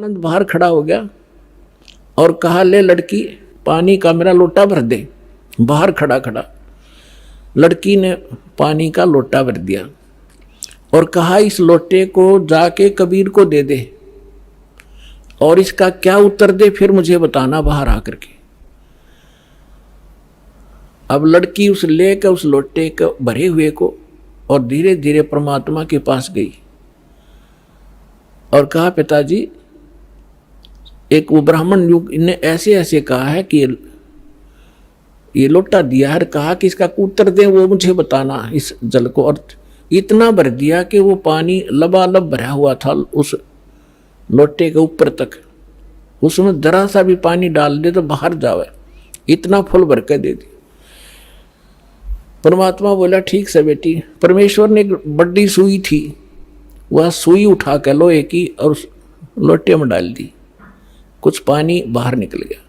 सर्वानंद बाहर खड़ा हो गया और कहा, ले लड़की, पानी का मेरा लोटा भर दे। बाहर खड़ा खड़ा लड़की ने पानी का लोटा भर दिया और कहा, इस लोटे को जाके कबीर को दे दे और इसका क्या उत्तर दे फिर मुझे बताना बाहर आकर के। अब लड़की उस लेकर उस लोटे को भरे हुए को और धीरे धीरे परमात्मा के पास गई और कहा, पिताजी, एक वो ब्राह्मण युग ने ऐसे ऐसे कहा है कि ये लोटा दिया है, कहा कि इसका उत्तर दे वो मुझे बताना इस जल को। और इतना भर दिया कि वो पानी लबालब भरा हुआ था उस लोटे के ऊपर तक, उसमें जरा सा भी पानी डाल दे तो बाहर जावे, इतना फुल भर के दे दी। परमात्मा बोला, ठीक से बेटी। परमेश्वर ने एक बड़ी सुई थी, वह सुई उठा के लोहे की और उस लोटे में डाल दी, कुछ पानी बाहर निकल गया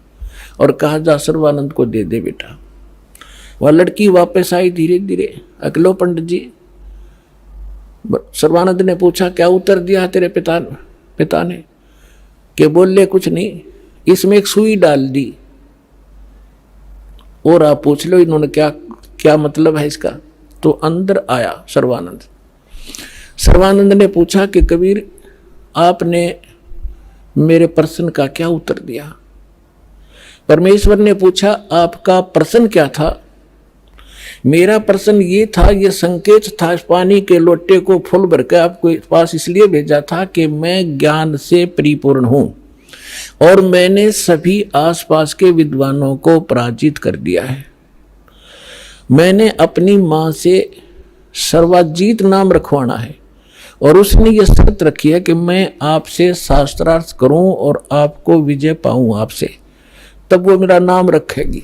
और कहा, जा सर्वानंद को दे दे बेटा। वह लड़की वापस आई धीरे धीरे। अकलो पंडित जी, सर्वानंद ने पूछा, क्या उत्तर दिया तेरे पिता ने? कि बोले, कुछ नहीं, इसमें एक सुई डाल दी और आप पूछ लो इन्होंने क्या मतलब है इसका। तो अंदर आया सर्वानंद। सर्वानंद ने पूछा कि कबीर, आपने मेरे प्रश्न का क्या उत्तर दिया? परमेश्वर ने पूछा, आपका प्रश्न क्या था? मेरा प्रश्न ये था, ये संकेत था, इस पानी के लोटे को फुल भर के आपको पास इसलिए भेजा था कि मैं ज्ञान से परिपूर्ण हूं और मैंने सभी आसपास के विद्वानों को पराजित कर दिया है। मैंने अपनी मां से सर्वाजीत नाम रखवाना है और उसने ये शर्त रखी है कि मैं आपसे शास्त्रार्थ करूं और आपको विजय पाऊं आपसे, तब वो मेरा नाम रखेगी।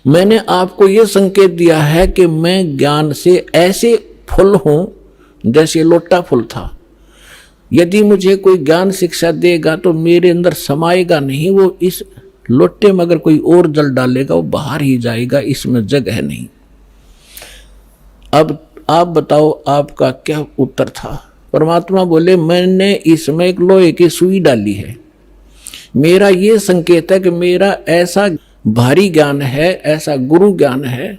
मैंने आपको ये संकेत दिया है कि मैं ज्ञान से ऐसे फुल हूं जैसे लोटा फुल था। यदि मुझे कोई ज्ञान शिक्षा देगा तो मेरे अंदर समाएगा नहीं, वो इस लोटे में अगर कोई और जल डालेगा वो बाहर ही जाएगा, इसमें जगह नहीं। अब आप बताओ आपका क्या उत्तर था? परमात्मा बोले, मैंने इसमें एक लोहे की सुई डाली है। मेरा ये संकेत है कि मेरा ऐसा भारी ज्ञान है, ऐसा गुरु ज्ञान है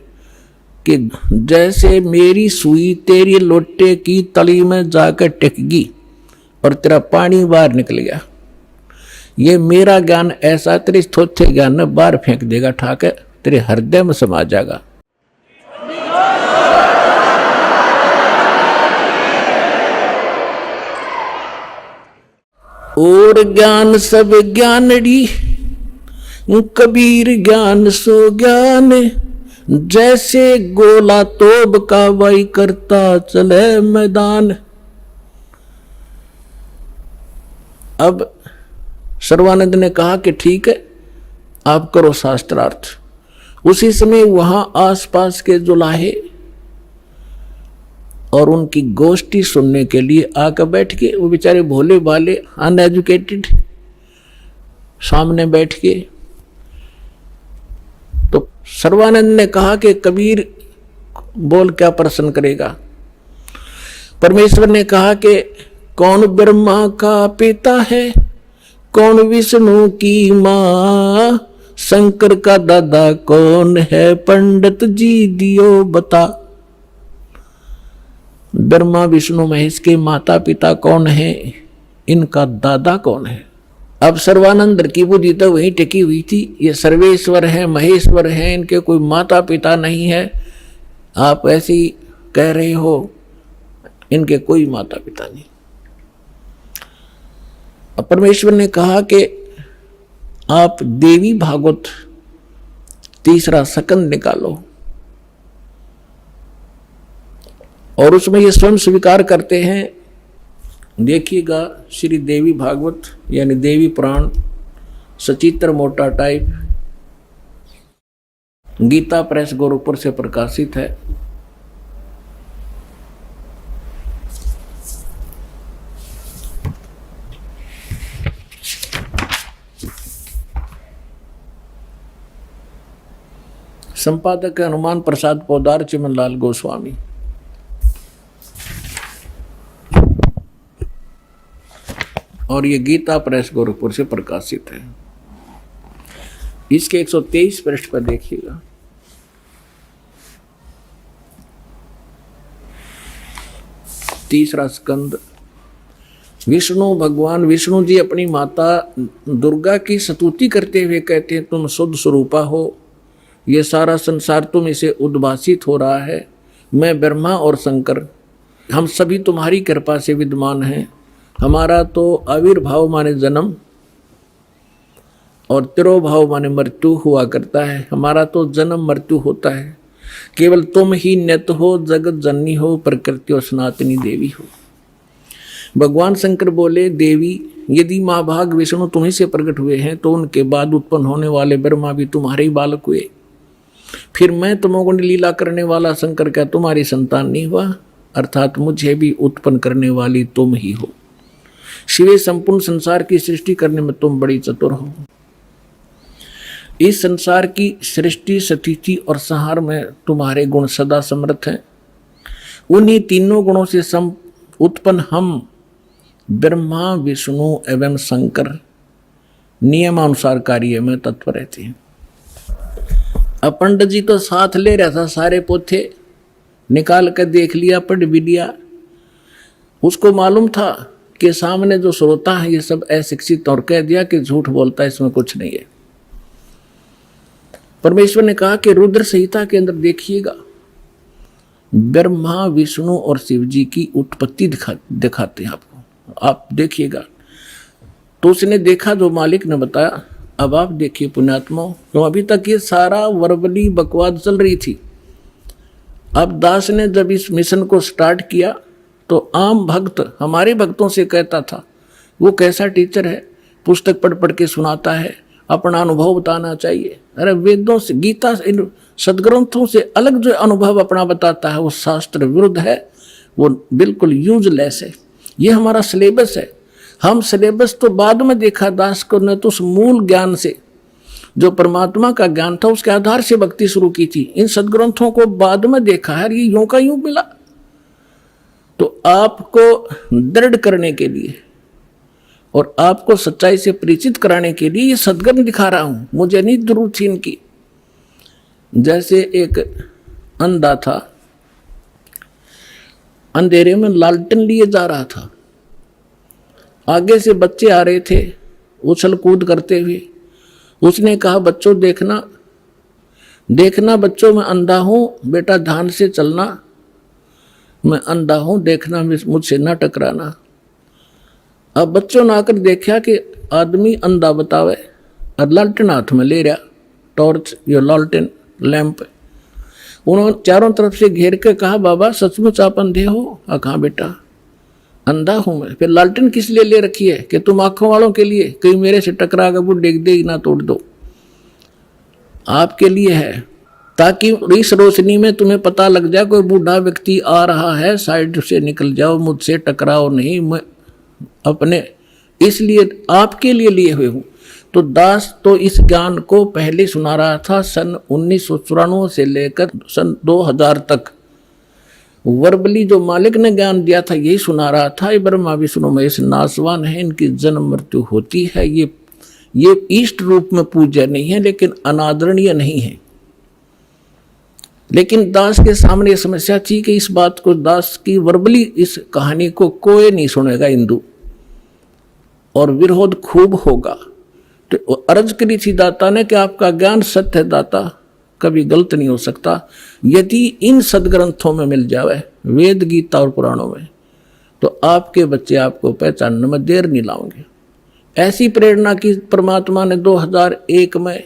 कि जैसे मेरी सुई तेरी लोटे की तली में जाकर टिकगी और तेरा पानी बाहर निकल गया, ये मेरा ज्ञान ऐसा तेरे थोथे ज्ञान में बाहर फेंक देगा, ठाके तेरे हृदय में समा जाएगा। और ज्ञान सब ज्ञानड़ी, कबीर ज्ञान सो ज्ञान, जैसे गोला तोब का वही करता चले मैदान। अब सर्वानंद ने कहा कि ठीक है, आप करो शास्त्रार्थ। उसी समय वहां आसपास के जुलाहे और उनकी गोष्ठी सुनने के लिए आकर बैठ के, वो बेचारे भोले भाले अनएजुकेटेड सामने बैठ के। तो सर्वानंद ने कहा कि कबीर बोल, क्या प्रश्न करेगा? परमेश्वर ने कहा कि कौन ब्रह्मा का पिता है, कौन विष्णु की मां, शंकर का दादा कौन है, पंडित जी दियो बता। ब्रह्मा विष्णु महेश के माता पिता कौन है, इनका दादा कौन है? अब सर्वानंद की बुद्धि तो वहीं टिकी हुई थी, ये सर्वेश्वर है, महेश्वर है, इनके कोई माता पिता नहीं है। आप ऐसे ही कह रहे हो, इनके कोई माता पिता नहीं। अब परमेश्वर ने कहा कि आप देवी भागवत तीसरा सकंद निकालो और उसमें ये स्वयं स्वीकार करते हैं। देखिएगा, श्री देवी भागवत यानी देवी पुराण, सचित्र मोटा टाइप, गीता प्रेस गोरखपुर से प्रकाशित है। संपादक है हनुमान प्रसाद पोदार, चिमनलाल गोस्वामी। और ये गीता प्रेस गोरखपुर से प्रकाशित है। इसके 123 पृष्ठ पर देखिएगा। तीसरा स्कंद। विष्णु भगवान विष्णु जी अपनी माता दुर्गा की स्तुति करते हुए कहते हैं, तुम शुद्ध स्वरूपा हो, ये सारा संसार तुम इसे उद्भासित हो रहा है। मैं ब्रह्मा और शंकर हम सभी तुम्हारी कृपा से विद्यमान हैं। हमारा तो आविर्भाव माने जन्म और तिरोभाव माने मृत्यु हुआ करता है। हमारा तो जन्म मृत्यु होता है। केवल तुम ही नित हो, जगत जननी हो, प्रकृति और सनातनी देवी हो। भगवान शंकर बोले, देवी यदि माँ भाग विष्णु तुम्ही से प्रकट हुए हैं तो उनके बाद उत्पन्न होने वाले ब्रह्मा भी तुम्हारे ही बालक हुए। फिर मैं तमोगुण लीला करने वाला शंकर क्या तुम्हारी संतान नहीं हुआ? अर्थात मुझे भी उत्पन्न करने वाली तुम ही हो। शिवे संपूर्ण संसार की सृष्टि करने में तुम बड़ी चतुर हो। इस संसार की सृष्टि, स्थिति और संहार में तुम्हारे गुण सदा समर्थ हैं। उन्हीं तीनों गुणों से उत्पन्न हम ब्रह्मा, विष्णु एवं शंकर नियमानुसार कार्य में तत्पर रहते हैं। अब पंडित जी तो साथ ले रहा था, सारे पोथे निकाल कर देख लिया, पढ़ भी लिया। उसको मालूम था कि सामने जो श्रोता है ये सब अशिक्षित, और कह दिया कि झूठ बोलता है, इसमें कुछ नहीं है। परमेश्वर ने कहा कि रुद्र संहिता के अंदर देखिएगा, ब्रह्मा, विष्णु और शिव जी की उत्पत्ति दिखाते हैं आपको, आप देखिएगा। तो उसने देखा जो मालिक ने बताया। अब आप देखिए पुण्यात्मा, तो अभी तक ये सारा वर्बली बकवाद चल रही थी। अब दास ने जब इस मिशन को स्टार्ट किया तो आम भक्त हमारे भक्तों से कहता था, वो कैसा टीचर है, पुस्तक पढ़ पढ़ के सुनाता है, अपना अनुभव बताना चाहिए। अरे वेदों से, गीता से, इन सदग्रंथों से अलग जो अनुभव अपना बताता है वो शास्त्र विरुद्ध है, वो बिल्कुल यूजलेस है। ये हमारा सिलेबस है। हम सिलेबस तो बाद में देखा दास को, ने तो उस मूल ज्ञान से, जो परमात्मा का ज्ञान था उसके आधार से भक्ति शुरू की थी। इन सदग्रंथों को बाद में देखा है, ये यूं का यूं मिला। तो आपको दृढ़ करने के लिए और आपको सच्चाई से परिचित कराने के लिए ये सदग्रंथ दिखा रहा हूं। मुझे नहीं जरूरत थी इनकी। जैसे एक अंधा था, अंधेरे में लालटेन लिए जा रहा था, आगे से बच्चे आ रहे थे उछल कूद करते हुए। उसने कहा, बच्चों देखना देखना बच्चों, मैं अंधा हूं, बेटा ध्यान से चलना, मैं अंधा हूं, देखना, मुझसे ना टकराना। अब बच्चों ने आकर देखा कि आदमी अंधा बतावे और लालटेन हाथ में ले रहा, टॉर्च या लालटेन लैंप। उन्होंने चारों तरफ से घेर के कहा, बाबा सचमुच आप अंधे हो? कहा बेटा अंधा हूं मैं। फिर लालटेन किस लिए ले रखी है? कि तुम आंखों वालों के लिए, कहीं मेरे से टकरा कर वो डेग दे ना तोड़ दो। आपके लिए है, ताकि इस रोशनी में तुम्हें पता लग जाए कोई बूढ़ा व्यक्ति आ रहा है, साइड से निकल जाओ, मुझसे टकराओ नहीं। मैं अपने इसलिए आपके लिए हुए हूं। तो दास तो इस ज्ञान को पहले सुना रहा था। सन 1994 से लेकर सन 2000 तक वर्बली जो मालिक ने ज्ञान दिया था यही सुना रहा था। ये ब्रह्मा विष्णु महेश नासवान है, इनकी जन्म मृत्यु होती है। ये इष्ट रूप में पूज्य नहीं है, लेकिन अनादरणीय नहीं है। लेकिन दास के सामने ये समस्या थी कि इस बात को, दास की वर्बली इस कहानी को कोई नहीं सुनेगा हिंदू, और विरोध खूब होगा। तो अर्ज करी थी दाता ने कि आपका ज्ञान सत्य है दाता, कभी गलत नहीं हो सकता। यदि इन सदग्रंथों में मिल जावे, वेद, गीता और पुराणों में, तो आपके बच्चे आपको पहचानने में देर नहीं लाओगे। ऐसी प्रेरणा की परमात्मा ने 2001 में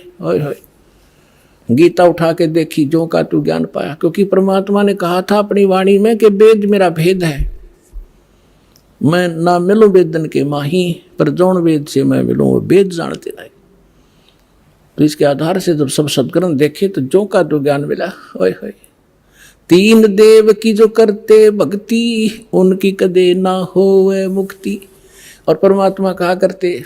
गीता उठा के देखी, जो का तू ज्ञान पाया। क्योंकि परमात्मा ने कहा था अपनी वाणी में कि वेद मेरा भेद है, मैं ना मिलूं वेदन के माही, पर जौन वेद से मैं मिलूं वो वेद जानते नहीं। तो इसके आधार से जब सब सदग्रंथ देखे तो जो का तो ज्ञान मिला। ओए होए, तीन देव की जो करते भक्ति, उनकी कदे ना होवे मुक्ति। और परमात्मा कहा करते,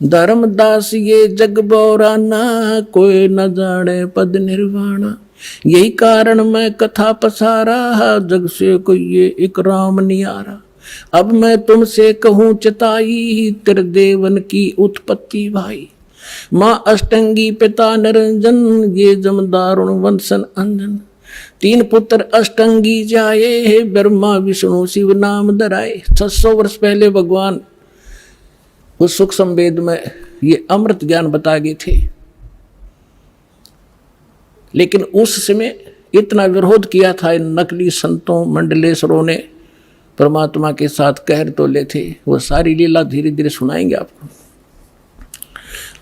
धर्मदास ये जग बौराना, कोई न जाने पद निर्वाणा। यही कारण मैं कथा पसारा, जग से कोई ये एक राम नियारा। अब मैं तुमसे कहूं चिताई, त्रिदेवन की उत्पत्ति भाई। माँ अष्टंगी पिता निरंजन, ये जमदारुण वंशन अंजन। 3 पुत्र अष्टंगी जाए, ब्रह्मा विष्णु शिव नाम धराए। 600 वर्ष पहले भगवान उस सुख संवेद में ये अमृत ज्ञान बता गए थे, लेकिन उस समय इतना विरोध किया था इन नकली संतों मंडलेश्वरों ने, परमात्मा के साथ कहर तो ले थे। वो सारी लीला धीरे धीरे सुनाएंगे आपको।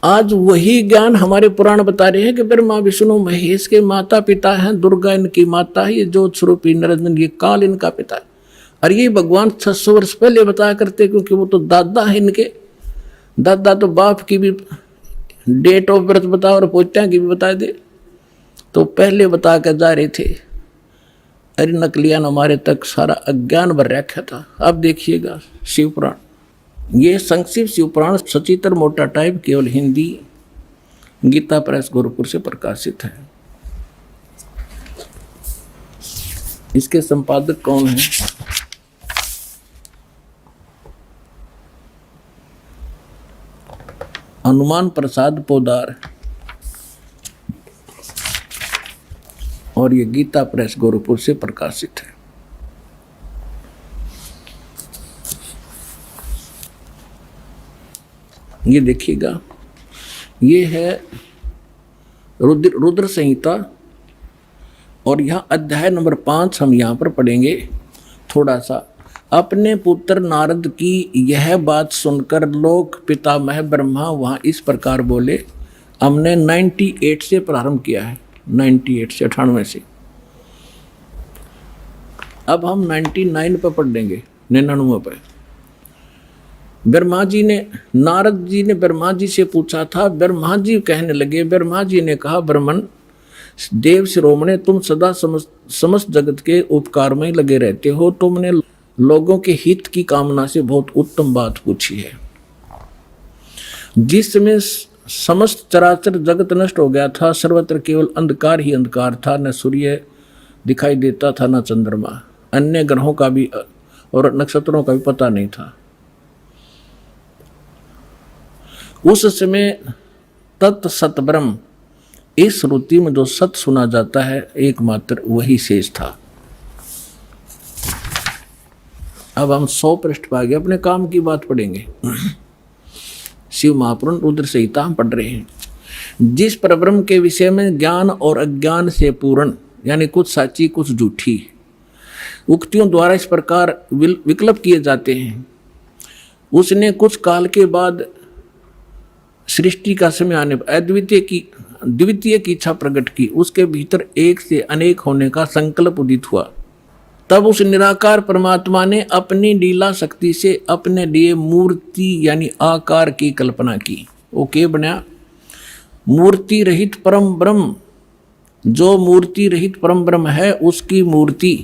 आज वही ज्ञान हमारे पुराण बता रहे हैं कि ब्रह्मा विष्णु महेश के माता पिता हैं, दुर्गा इनकी माता है, ये ज्योत स्वरूपी निरंजन ये काल इनका पिता है। और ये भगवान 600 वर्ष पहले बताया करते, क्योंकि वो तो दादा है इनके। दादा तो बाप की भी डेट ऑफ बर्थ बता और पोत्या की भी बता दे, तो पहले बता कर जा रहे थे। अरे नकलियान हमारे तक सारा अज्ञान भर रखा था। अब देखिएगा शिव पुराण, ये संक्षिप्त शिव पुराण सचित्र मोटा टाइप केवल हिंदी, गीता प्रेस गोरखपुर से प्रकाशित है। इसके संपादक कौन है? हनुमान प्रसाद पोदार, और ये गीता प्रेस गोरखपुर से प्रकाशित है। ये देखिएगा, ये है रुद्र संहिता, और यहाँ अध्याय नंबर 5 हम यहाँ पर पढ़ेंगे थोड़ा सा। अपने पुत्र नारद की यह बात सुनकर लोक पितामह ब्रह्मा वहाँ इस प्रकार बोले। हमने 98 से प्रारंभ किया है, 98 से 98 से। अब हम 99 पर पढ़ देंगे, 99 पर। ब्रह्मा जी ने, नारद जी ने ब्रह्मा जी से पूछा था। ब्रह्मा जी कहने लगे, ब्रह्मा जी ने कहा, ब्रह्मन देव शिरोमणे, तुम सदा समस्त जगत के उपकार में लगे रहते हो। तुमने लोगों के हित की कामना से बहुत उत्तम बात पूछी है। जिस समय समस्त चराचर जगत नष्ट हो गया था, सर्वत्र केवल अंधकार ही अंधकार था। न सूर्य दिखाई देता था, न चंद्रमा, अन्य ग्रहों का भी और नक्षत्रों का भी पता नहीं था। उस समय तत् सत ब्रह्म, इस श्रुति में जो सत सुना जाता है एकमात्र वही शेष था। अब हम 100 पृष्ठ पर आगे अपने काम की बात पढ़ेंगे। शिव महापुराण रुद्र संहिता हम पढ़ रहे हैं। जिस परब्रह्म के विषय में ज्ञान और अज्ञान से पूर्ण, यानी कुछ साची कुछ झूठी उक्तियों द्वारा इस प्रकार विकल्प किए जाते हैं, उसने कुछ काल के बाद सृष्टि का समय आने पर द्वितीय की इच्छा प्रकट की। उसके भीतर एक से अनेक होने का संकल्प उदित हुआ। तब उस निराकार परमात्मा ने अपनी लीला शक्ति से अपने लिए मूर्ति यानी आकार की कल्पना की। वो क्या बना? मूर्ति रहित परम ब्रह्म। जो मूर्ति रहित परम ब्रह्म है उसकी मूर्ति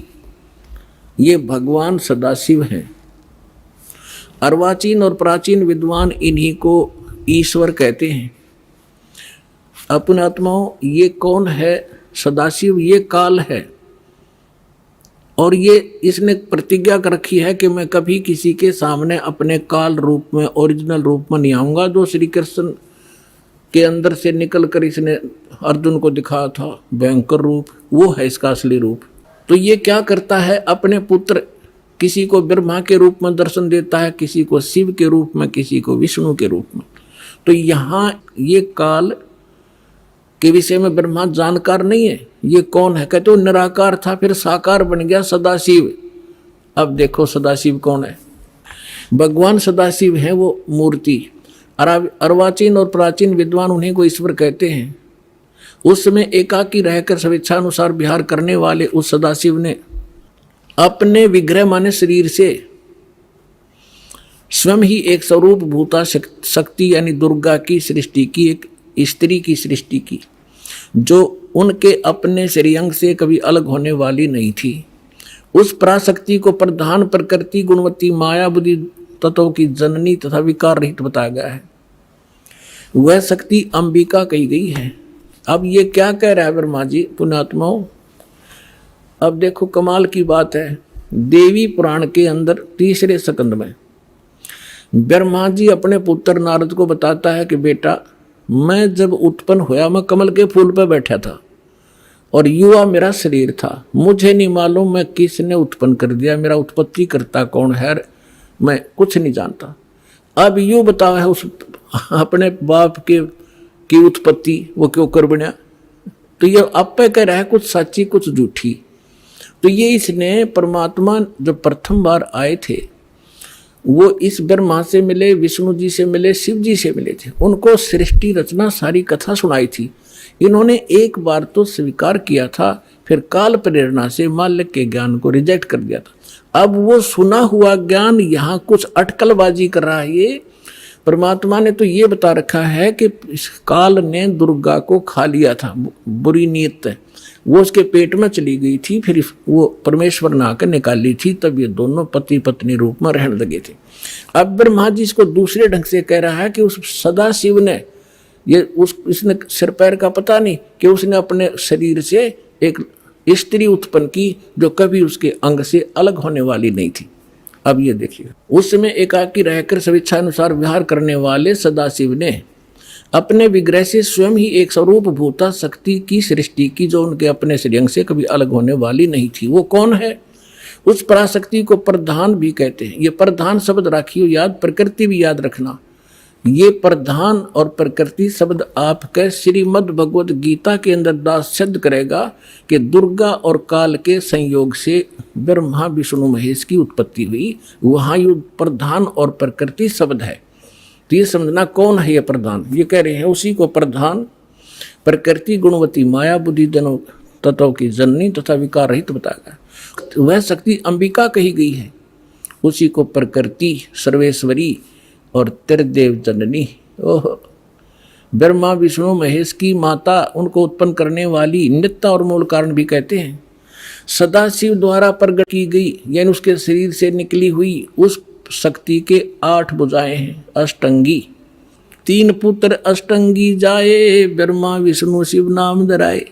ये भगवान सदाशिव है। अर्वाचीन और प्राचीन विद्वान इन्हीं को ईश्वर कहते हैं। अपने आत्माओं, ये कौन है? सदाशिव ये काल है, और ये इसने प्रतिज्ञा कर रखी है कि मैं कभी किसी के सामने अपने काल रूप में, ओरिजिनल रूप में नहीं आऊँगा। जो श्री कृष्ण के अंदर से निकल कर इसने अर्जुन को दिखाया था भयंकर रूप, वो है इसका असली रूप। तो ये क्या करता है? अपने पुत्र किसी को ब्रह्मा के रूप में दर्शन देता है, किसी को शिव के रूप में, किसी को विष्णु के रूप में। तो यहाँ ये काल के विषय में ब्रह्मा जानकार नहीं है। ये कौन है? कहते वो निराकार था, फिर साकार बन गया सदाशिव। अब देखो सदाशिव कौन है? भगवान सदाशिव है वो मूर्ति। अर्वाचीन और प्राचीन विद्वान उन्हीं को ईश्वर कहते हैं। उस समय एकाकी रहकर स्वेच्छानुसार विहार करने वाले उस सदाशिव ने अपने विग्रह माने शरीर से स्वयं ही एक स्वरूप भूता शक्ति यानी दुर्गा की सृष्टि की, एक स्त्री की सृष्टि की, जो उनके अपने श्रेयंग से कभी अलग होने वाली नहीं थी। उस पराशक्ति को प्रधान प्रकृति गुणवती माया बुद्धि तत्वों की जननी तथा विकार रहित बताया गया है। वह शक्ति अंबिका कही गई है। अब ये क्या कह रहा है ब्रह्मा जी? पुण्यात्माओं, अब देखो कमाल की बात है। देवी पुराण के अंदर 3 स्कंद में ब्रह्मा जी अपने पुत्र नारद को बताता है कि बेटा, मैं जब उत्पन्न हुआ मैं कमल के फूल पर बैठा था और युवा मेरा शरीर था। मुझे नहीं मालूम मैं किसने उत्पन्न कर दिया, मेरा उत्पत्ति करता कौन है, मैं कुछ नहीं जानता। अब यूँ बताओ है उस अपने बाप की उत्पत्ति वो क्यों कर बना। तो ये आप पे कह रहा है कुछ सच्ची कुछ झूठी। तो ये इसने परमात्मा जो प्रथम बार आए थे वो इस ब्रह्मा से मिले, विष्णु जी से मिले, शिव जी से मिले थे। उनको सृष्टि रचना सारी कथा सुनाई थी। इन्होंने एक बार तो स्वीकार किया था, फिर काल प्रेरणा से मालिक के ज्ञान को रिजेक्ट कर दिया था। अब वो सुना हुआ ज्ञान यहाँ कुछ अटकलबाजी कर रहा है। ये परमात्मा ने तो ये बता रखा है कि इस काल ने दुर्गा को खा लिया था, बुरी नीयत है, वो उसके पेट में चली गई थी, फिर वो परमेश्वर ने आकर निकाली थी, तब ये दोनों पति पत्नी रूप में रहने लगे थे। अब ब्रह्मा जी इसको दूसरे ढंग से कह रहा है कि उस सदा शिव ने इसने सिर पैर का पता नहीं कि उसने अपने शरीर से एक स्त्री उत्पन्न की जो कभी उसके अंग से अलग होने वाली नहीं थी। अब ये देखिए, उस समय एकाकी रहकर स्वेच्छा अनुसार व्यवहार करने वाले सदाशिव ने अपने विग्रह से स्वयं ही एक स्वरूप भूता शक्ति की सृष्टि की जो उनके अपने श्रेयंग से कभी अलग होने वाली नहीं थी। वो कौन है? उस पराशक्ति को प्रधान भी कहते हैं। ये प्रधान शब्द राखियो याद, प्रकृति भी याद रखना। ये प्रधान और प्रकृति शब्द आपके श्रीमद् भगवद गीता के अंदर दास सिद्ध करेगा कि दुर्गा और काल के संयोग से ब्रह्मा विष्णु महेश की उत्पत्ति हुई। वहाँ ये प्रधान और प्रकृति शब्द है। तो ये समझना कौन है ये प्रधान। ये कह रहे हैं उसी को प्रधान प्रकृति गुणवती माया बुद्धि दोनों तत्वों की जननी तथा विकार रहित बताया। वह शक्ति अंबिका कही गई है। उसी को प्रकृति सर्वेश्वरी और त्रिदेव जननी, ओह, ब्रह्मा विष्णु महेश की माता, उनको उत्पन्न करने वाली नित्य और मूल कारण भी कहते हैं। सदाशिव द्वारा प्रकट की गई यानी उसके शरीर से निकली हुई उस शक्ति के 8 भुजाएं हैं। अष्टंगी 3 पुत्र अष्टंगी जाए, ब्रह्मा विष्णु शिव नाम धराए।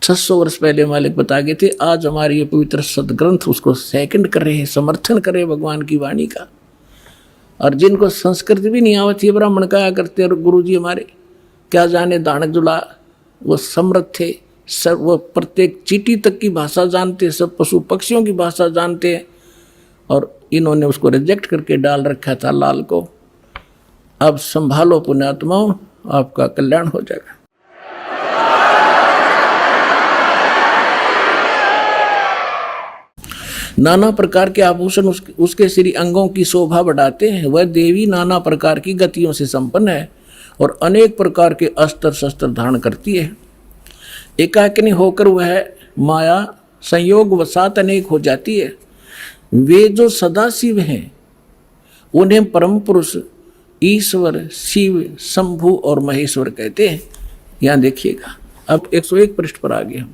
600 वर्ष पहले मालिक बता गए थे। आज हमारे ये पवित्र सदग्रंथ उसको सेकंड कर रहे हैं, समर्थन कर रहे हैं भगवान की वाणी का। और जिनको संस्कृत भी नहीं आवती है ब्राह्मण कहा करते और गुरु जी हमारे क्या जाने दानक जुला, वो समृद्ध थे, सब वो प्रत्येक चींटी तक की भाषा जानते, सब पशु पक्षियों की भाषा जानते हैं। और इन्होंने उसको रिजेक्ट करके डाल रखा था लाल को। अब संभालो पुण्यात्माओं, आपका कल्याण हो जाएगा। नाना प्रकार के आभूषण उसके श्री अंगों की शोभा बढ़ाते हैं। वह देवी नाना प्रकार की गतियों से संपन्न है और अनेक प्रकार के अस्त्र शस्त्र धारण करती है। एकाकिनी होकर वह माया संयोग वसात अनेक हो जाती है। वे जो सदाशिव हैं उन्हें परम पुरुष ईश्वर शिव शंभु और महेश्वर कहते हैं। यहाँ देखिएगा, अब 101 पृष्ठ पर आ गए हम।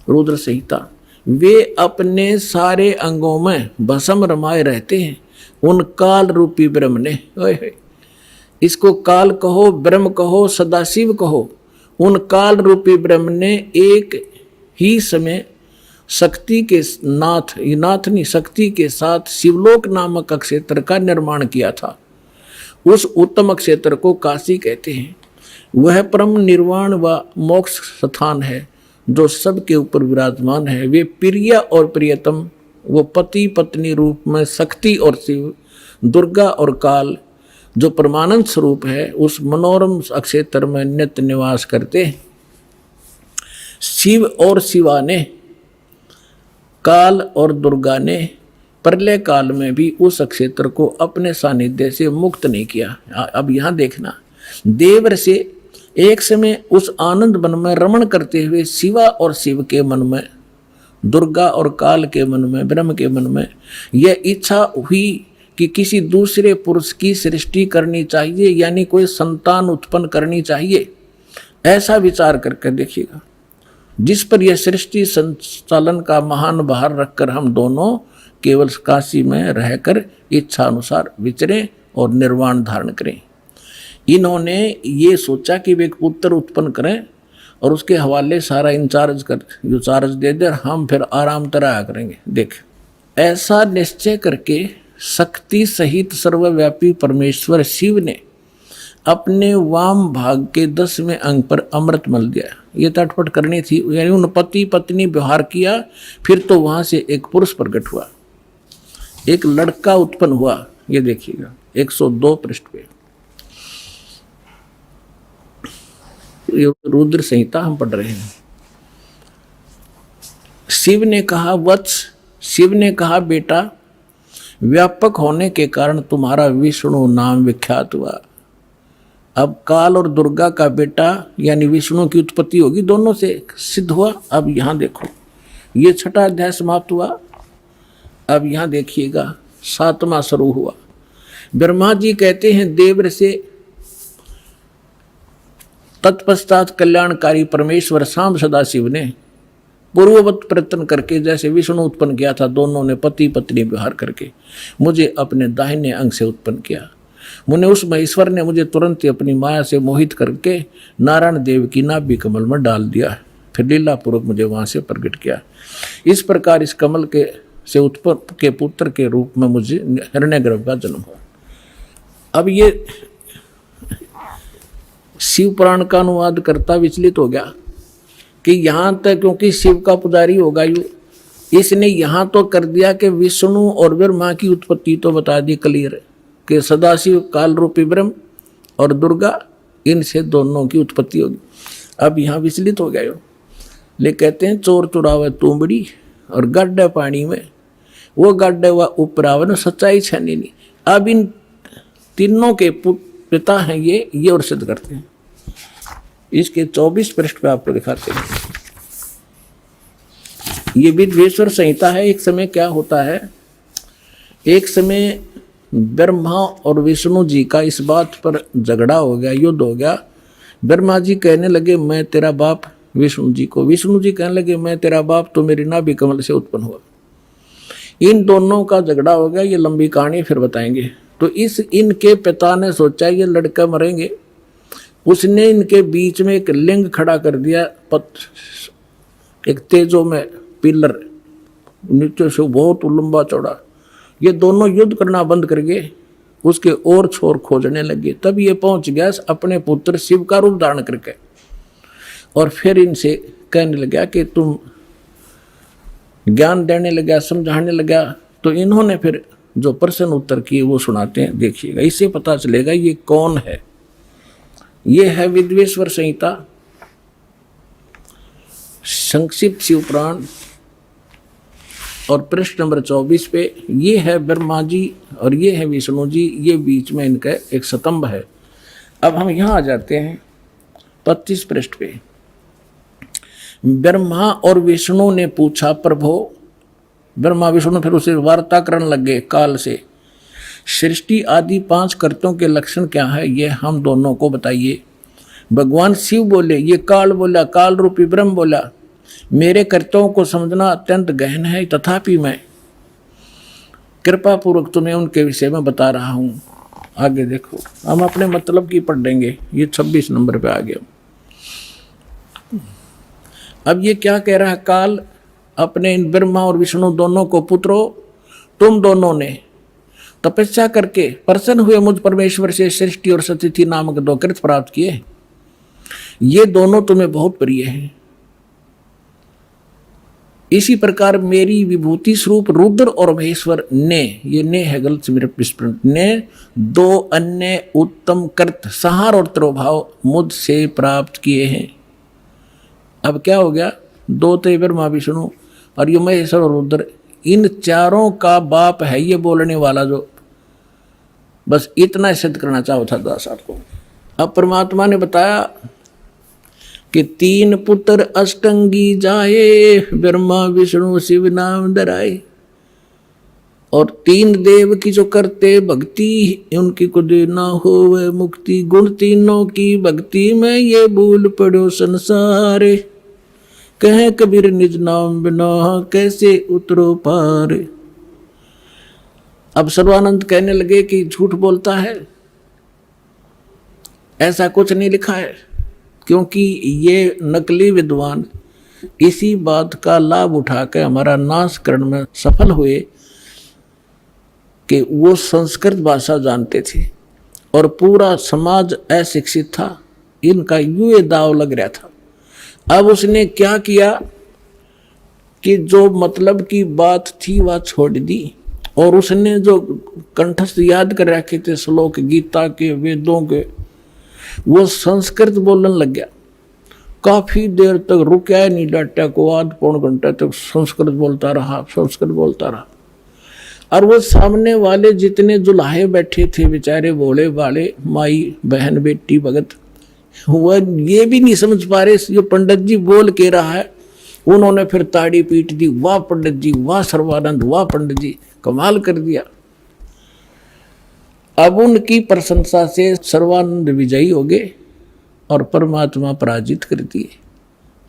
रुद्र संहिता। वे अपने सारे अंगों में भस्म रमाए रहते हैं। उन काल रूपी ब्रह्म ने, इसको काल कहो, ब्रह्म कहो, सदाशिव कहो, उन काल रूपी ब्रह्म ने एक ही समय शक्ति के नाथ नहीं शक्ति के साथ शिवलोक नामक क्षेत्र का निर्माण किया था। उस उत्तम क्षेत्र को काशी कहते हैं। वह परम निर्वाण व मोक्ष स्थान है जो सबके ऊपर विराजमान है। वे प्रिय और प्रियतम, वो पति पत्नी रूप में शक्ति और शिव, दुर्गा और काल जो परमानंद स्वरूप है, उस मनोरम क्षेत्र में नित्य निवास करते हैं। शिव और शिवा ने, काल और दुर्गा ने प्रलय काल में भी उस क्षेत्र को अपने सानिध्य से मुक्त नहीं किया। अब यहाँ देखना, देवर से एक समय उस आनंद वन में रमण करते हुए शिवा और शिव के मन में, दुर्गा और काल के मन में, ब्रह्म के मन में यह इच्छा हुई कि किसी दूसरे पुरुष की सृष्टि करनी चाहिए, यानी कोई संतान उत्पन्न करनी चाहिए। ऐसा विचार करके देखिएगा, जिस पर यह सृष्टि संचालन का महान भार रखकर हम दोनों केवल काशी में रहकर इच्छा अनुसार विचरें और निर्वाण धारण करें। इन्होंने ये सोचा कि वे एक पुत्र उत्पन्न करें और उसके हवाले सारा इंचार्ज कर जो चार्ज दे दे, हम फिर आराम तरह करेंगे। देख, ऐसा निश्चय करके शक्ति सहित सर्वव्यापी परमेश्वर शिव ने अपने वाम भाग के 10वें अंग पर अमृत मल दिया। ये तटपट करनी थी, यानी उन पति पत्नी व्यवहार किया। फिर तो वहां से एक पुरुष प्रकट हुआ, एक लड़का उत्पन्न हुआ। ये देखिएगा 102 पृष्ठ पे, ये रुद्र संहिता हम पढ़ रहे हैं। शिव ने कहा वत्स, शिव ने कहा बेटा, व्यापक होने के कारण तुम्हारा विष्णु नाम विख्यात हुआ। अब काल और दुर्गा का बेटा यानी विष्णु की उत्पत्ति होगी, दोनों से सिद्ध हुआ। अब यहां देखो, ये 6वां अध्याय समाप्त हुआ। अब यहां देखिएगा 7वां शुरू हुआ। ब्रह्मा जी कहते हैं देव से, तत्पश्चात कल्याणकारी परमेश्वर शाम सदाशिव ने पूर्ववत प्रयत्न करके जैसे विष्णु उत्पन्न किया था, दोनों ने पति पत्नी व्यवहार करके मुझे अपने दाहिने अंग से उत्पन्न किया। मुने उस महेश्वर ने मुझे तुरंत ही अपनी माया से मोहित करके नारायण देव की नाभि कमल में डाल दिया, फिर लीला पूर्वक मुझे वहां से प्रकट किया। इस प्रकार इस कमल के से उत्पन्न के पुत्र के रूप में मुझे हिरण्यगर्भ का जन्म हुआ। अब ये शिव पुराण का अनुवाद करता विचलित हो गया कि यहाँ तक, क्योंकि शिव का पुजारी होगा यू, इसने यहाँ तो कर दिया कि विष्णु और ब्रह्मा की उत्पत्ति तो बता दी क्लियर कि सदाशिव काल रूपी ब्रह्म और दुर्गा, इनसे दोनों की उत्पत्ति होगी। अब यहाँ विचलित हो गया, ले कहते हैं चोर चुरावे तुमड़ी और गड्ढे पानी में, वो गड्ढे व उपरावन सच्चाई छनी नहीं। अब इन तीनों के पिता हैं ये और सिद्ध करते हैं। इसके 24 पृष्ठ पे आपको दिखाते हैं। ये विद्वेश्वर संहिता है। एक समय क्या होता है, एक समय ब्रह्मा और विष्णु जी का इस बात पर झगड़ा हो गया, युद्ध हो गया। ब्रह्मा जी कहने लगे मैं तेरा बाप विष्णु जी को, विष्णु जी कहने लगे मैं तेरा बाप, तो मेरी नाभि कमल से उत्पन्न हुआ। इन दोनों का झगड़ा हो गया। ये लंबी कहानी फिर बताएंगे। तो इनके पिता ने सोचा ये लड़का मरेंगे, उसने इनके बीच में एक लिंग खड़ा कर दिया, एक तेजो में पिलर, नीचे से बहुत लंबा चौड़ा। ये दोनों युद्ध करना बंद कर गए, उसके और छोर खोजने लगे। तब ये पहुंच गया अपने पुत्र शिव का रूप धारण करके, और फिर इनसे कहने लगा कि तुम ज्ञान देने लगा, समझाने लगा। तो इन्होंने फिर जो प्रश्न उत्तर किए वो सुनाते हैं, देखिएगा, इससे पता चलेगा ये कौन है। ये है विद्वेश्वर संहिता, संक्षिप्त शिव पुराण, और पृष्ठ नंबर 24 पे ये है ब्रह्मा जी और ये है विष्णु जी, ये बीच में इनका एक स्तंभ है। अब हम यहाँ आ जाते हैं 25 पृष्ठ पे। ब्रह्मा और विष्णु ने पूछा प्रभो, ब्रह्मा विष्णु फिर उसे वार्ता करने लगे काल से, सृष्टि आदि 5 कर्तों के लक्षण क्या है ये हम दोनों को बताइए। भगवान शिव बोले, ये काल बोला, काल रूपी ब्रह्म बोला, मेरे कर्तव्यों को समझना अत्यंत गहन है, तथापि मैं कृपा पूर्वक तुम्हें उनके विषय में बता रहा हूं। आगे देखो, हम अपने मतलब की पढ़ लेंगे। ये 26 नंबर पे आ गया। अब ये क्या कह रहा है काल अपने इन ब्रह्मा और विष्णु दोनों को, पुत्रो तुम दोनों ने तपस्या करके प्रसन्न हुए मुझ परमेश्वर से सृष्टि और सतिथि नामक 2 कृत प्राप्त किए। ये दोनों तुम्हें बहुत प्रिय हैं। इसी प्रकार मेरी विभूति स्वरूप रुद्र और महेश्वर ने, ये ने है गलत विस्मरण, ने 2 अन्य उत्तम कृत संहार और त्रोभाव मुझसे प्राप्त किए हैं। अब क्या हो गया, 2 थे ब्रह्मा विष्णु और ये महेश्वर और रुद्र, इन चारों का बाप है ये बोलने वाला, जो बस इतना सिद्ध करना चाहो था दास आपको। अब परमात्मा ने बताया कि 3 पुत्र अष्टंगी जाए, ब्रह्मा विष्णु शिव नाम धराए, और 3 देव की जो करते भक्ति, उनकी को देना हो वह मुक्ति। गुण तीनों की भक्ति में ये भूल पड़ो संसार, कहे कबीर निज नाम बिना कैसे उतरो पार। अब सर्वानंद कहने लगे कि झूठ बोलता है, ऐसा कुछ नहीं लिखा है। क्योंकि ये नकली विद्वान इसी बात का लाभ उठा के हमारा नाश करने में सफल हुए कि वो संस्कृत भाषा जानते थे और पूरा समाज अशिक्षित था। इनका यूं दाव लग रहा था। अब उसने क्या किया कि जो मतलब की बात थी वह छोड़ दी और उसने जो कंठस्थ याद कर रखे थे श्लोक गीता के, वेदों के, वो संस्कृत बोलने लग गया। काफी देर तक रुका नहीं, डाटा को आध पौन घंटे तक संस्कृत बोलता रहा। और वो सामने वाले जितने जुलाहे बैठे थे बेचारे भोले भाले माई बहन बेटी भगत, वह ये भी नहीं समझ पा रहे जो पंडित जी बोल के रहा है। उन्होंने फिर ताड़ी पीट दी, वाह पंडित जी, वाह सर्वानंद, वाह पंडित जी, कमाल कर दिया। अब उनकी प्रशंसा से सर्वानंद विजयी हो गए और परमात्मा पराजित कर दिए।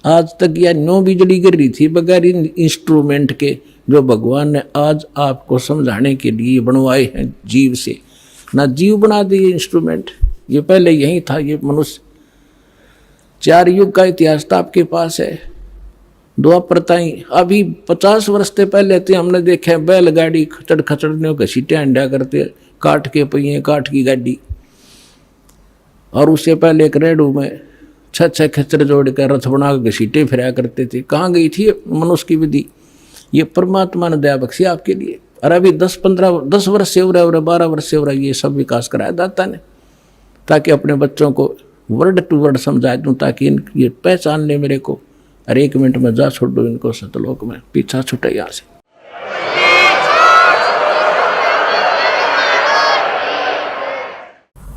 आज तक यह 9 बिजली गिर रही थी बगैर इन इंस्ट्रूमेंट के जो भगवान ने आज आपको समझाने के लिए बनवाए हैं जीव से। ना जीव बना दिए इंस्ट्रूमेंट, ये पहले यही था। ये मनुष्य 4 युग का इतिहास तो आपके पास है। द्वापर ताई अभी 50 वर्ष से पहले थे हमने देखे बैलगाड़ी खचड़ खचड़ने के सीटें अंडा करते, काठ के पहिए, काठ की गाड़ी। और उससे पहले एक रेडू में 6 खच्चर जोड़ कर रथ बना के घसीटे फिराया करते थे। कहाँ गई थी मनुष्य की विधि? ये परमात्मा ने दया बख्शी आपके लिए। और अभी 10 वर्ष से हो रहा है, 12 वर्ष से हो रहा है, ये सब विकास कराया दाता ने, ताकि अपने बच्चों को वर्ड टू वर्ड समझा दूँ, ताकि ये पहचान ले मेरे को। और 1 मिनट में जा छोड़ दो इनको सतलोक में, पीछा छुटे यहाँ से।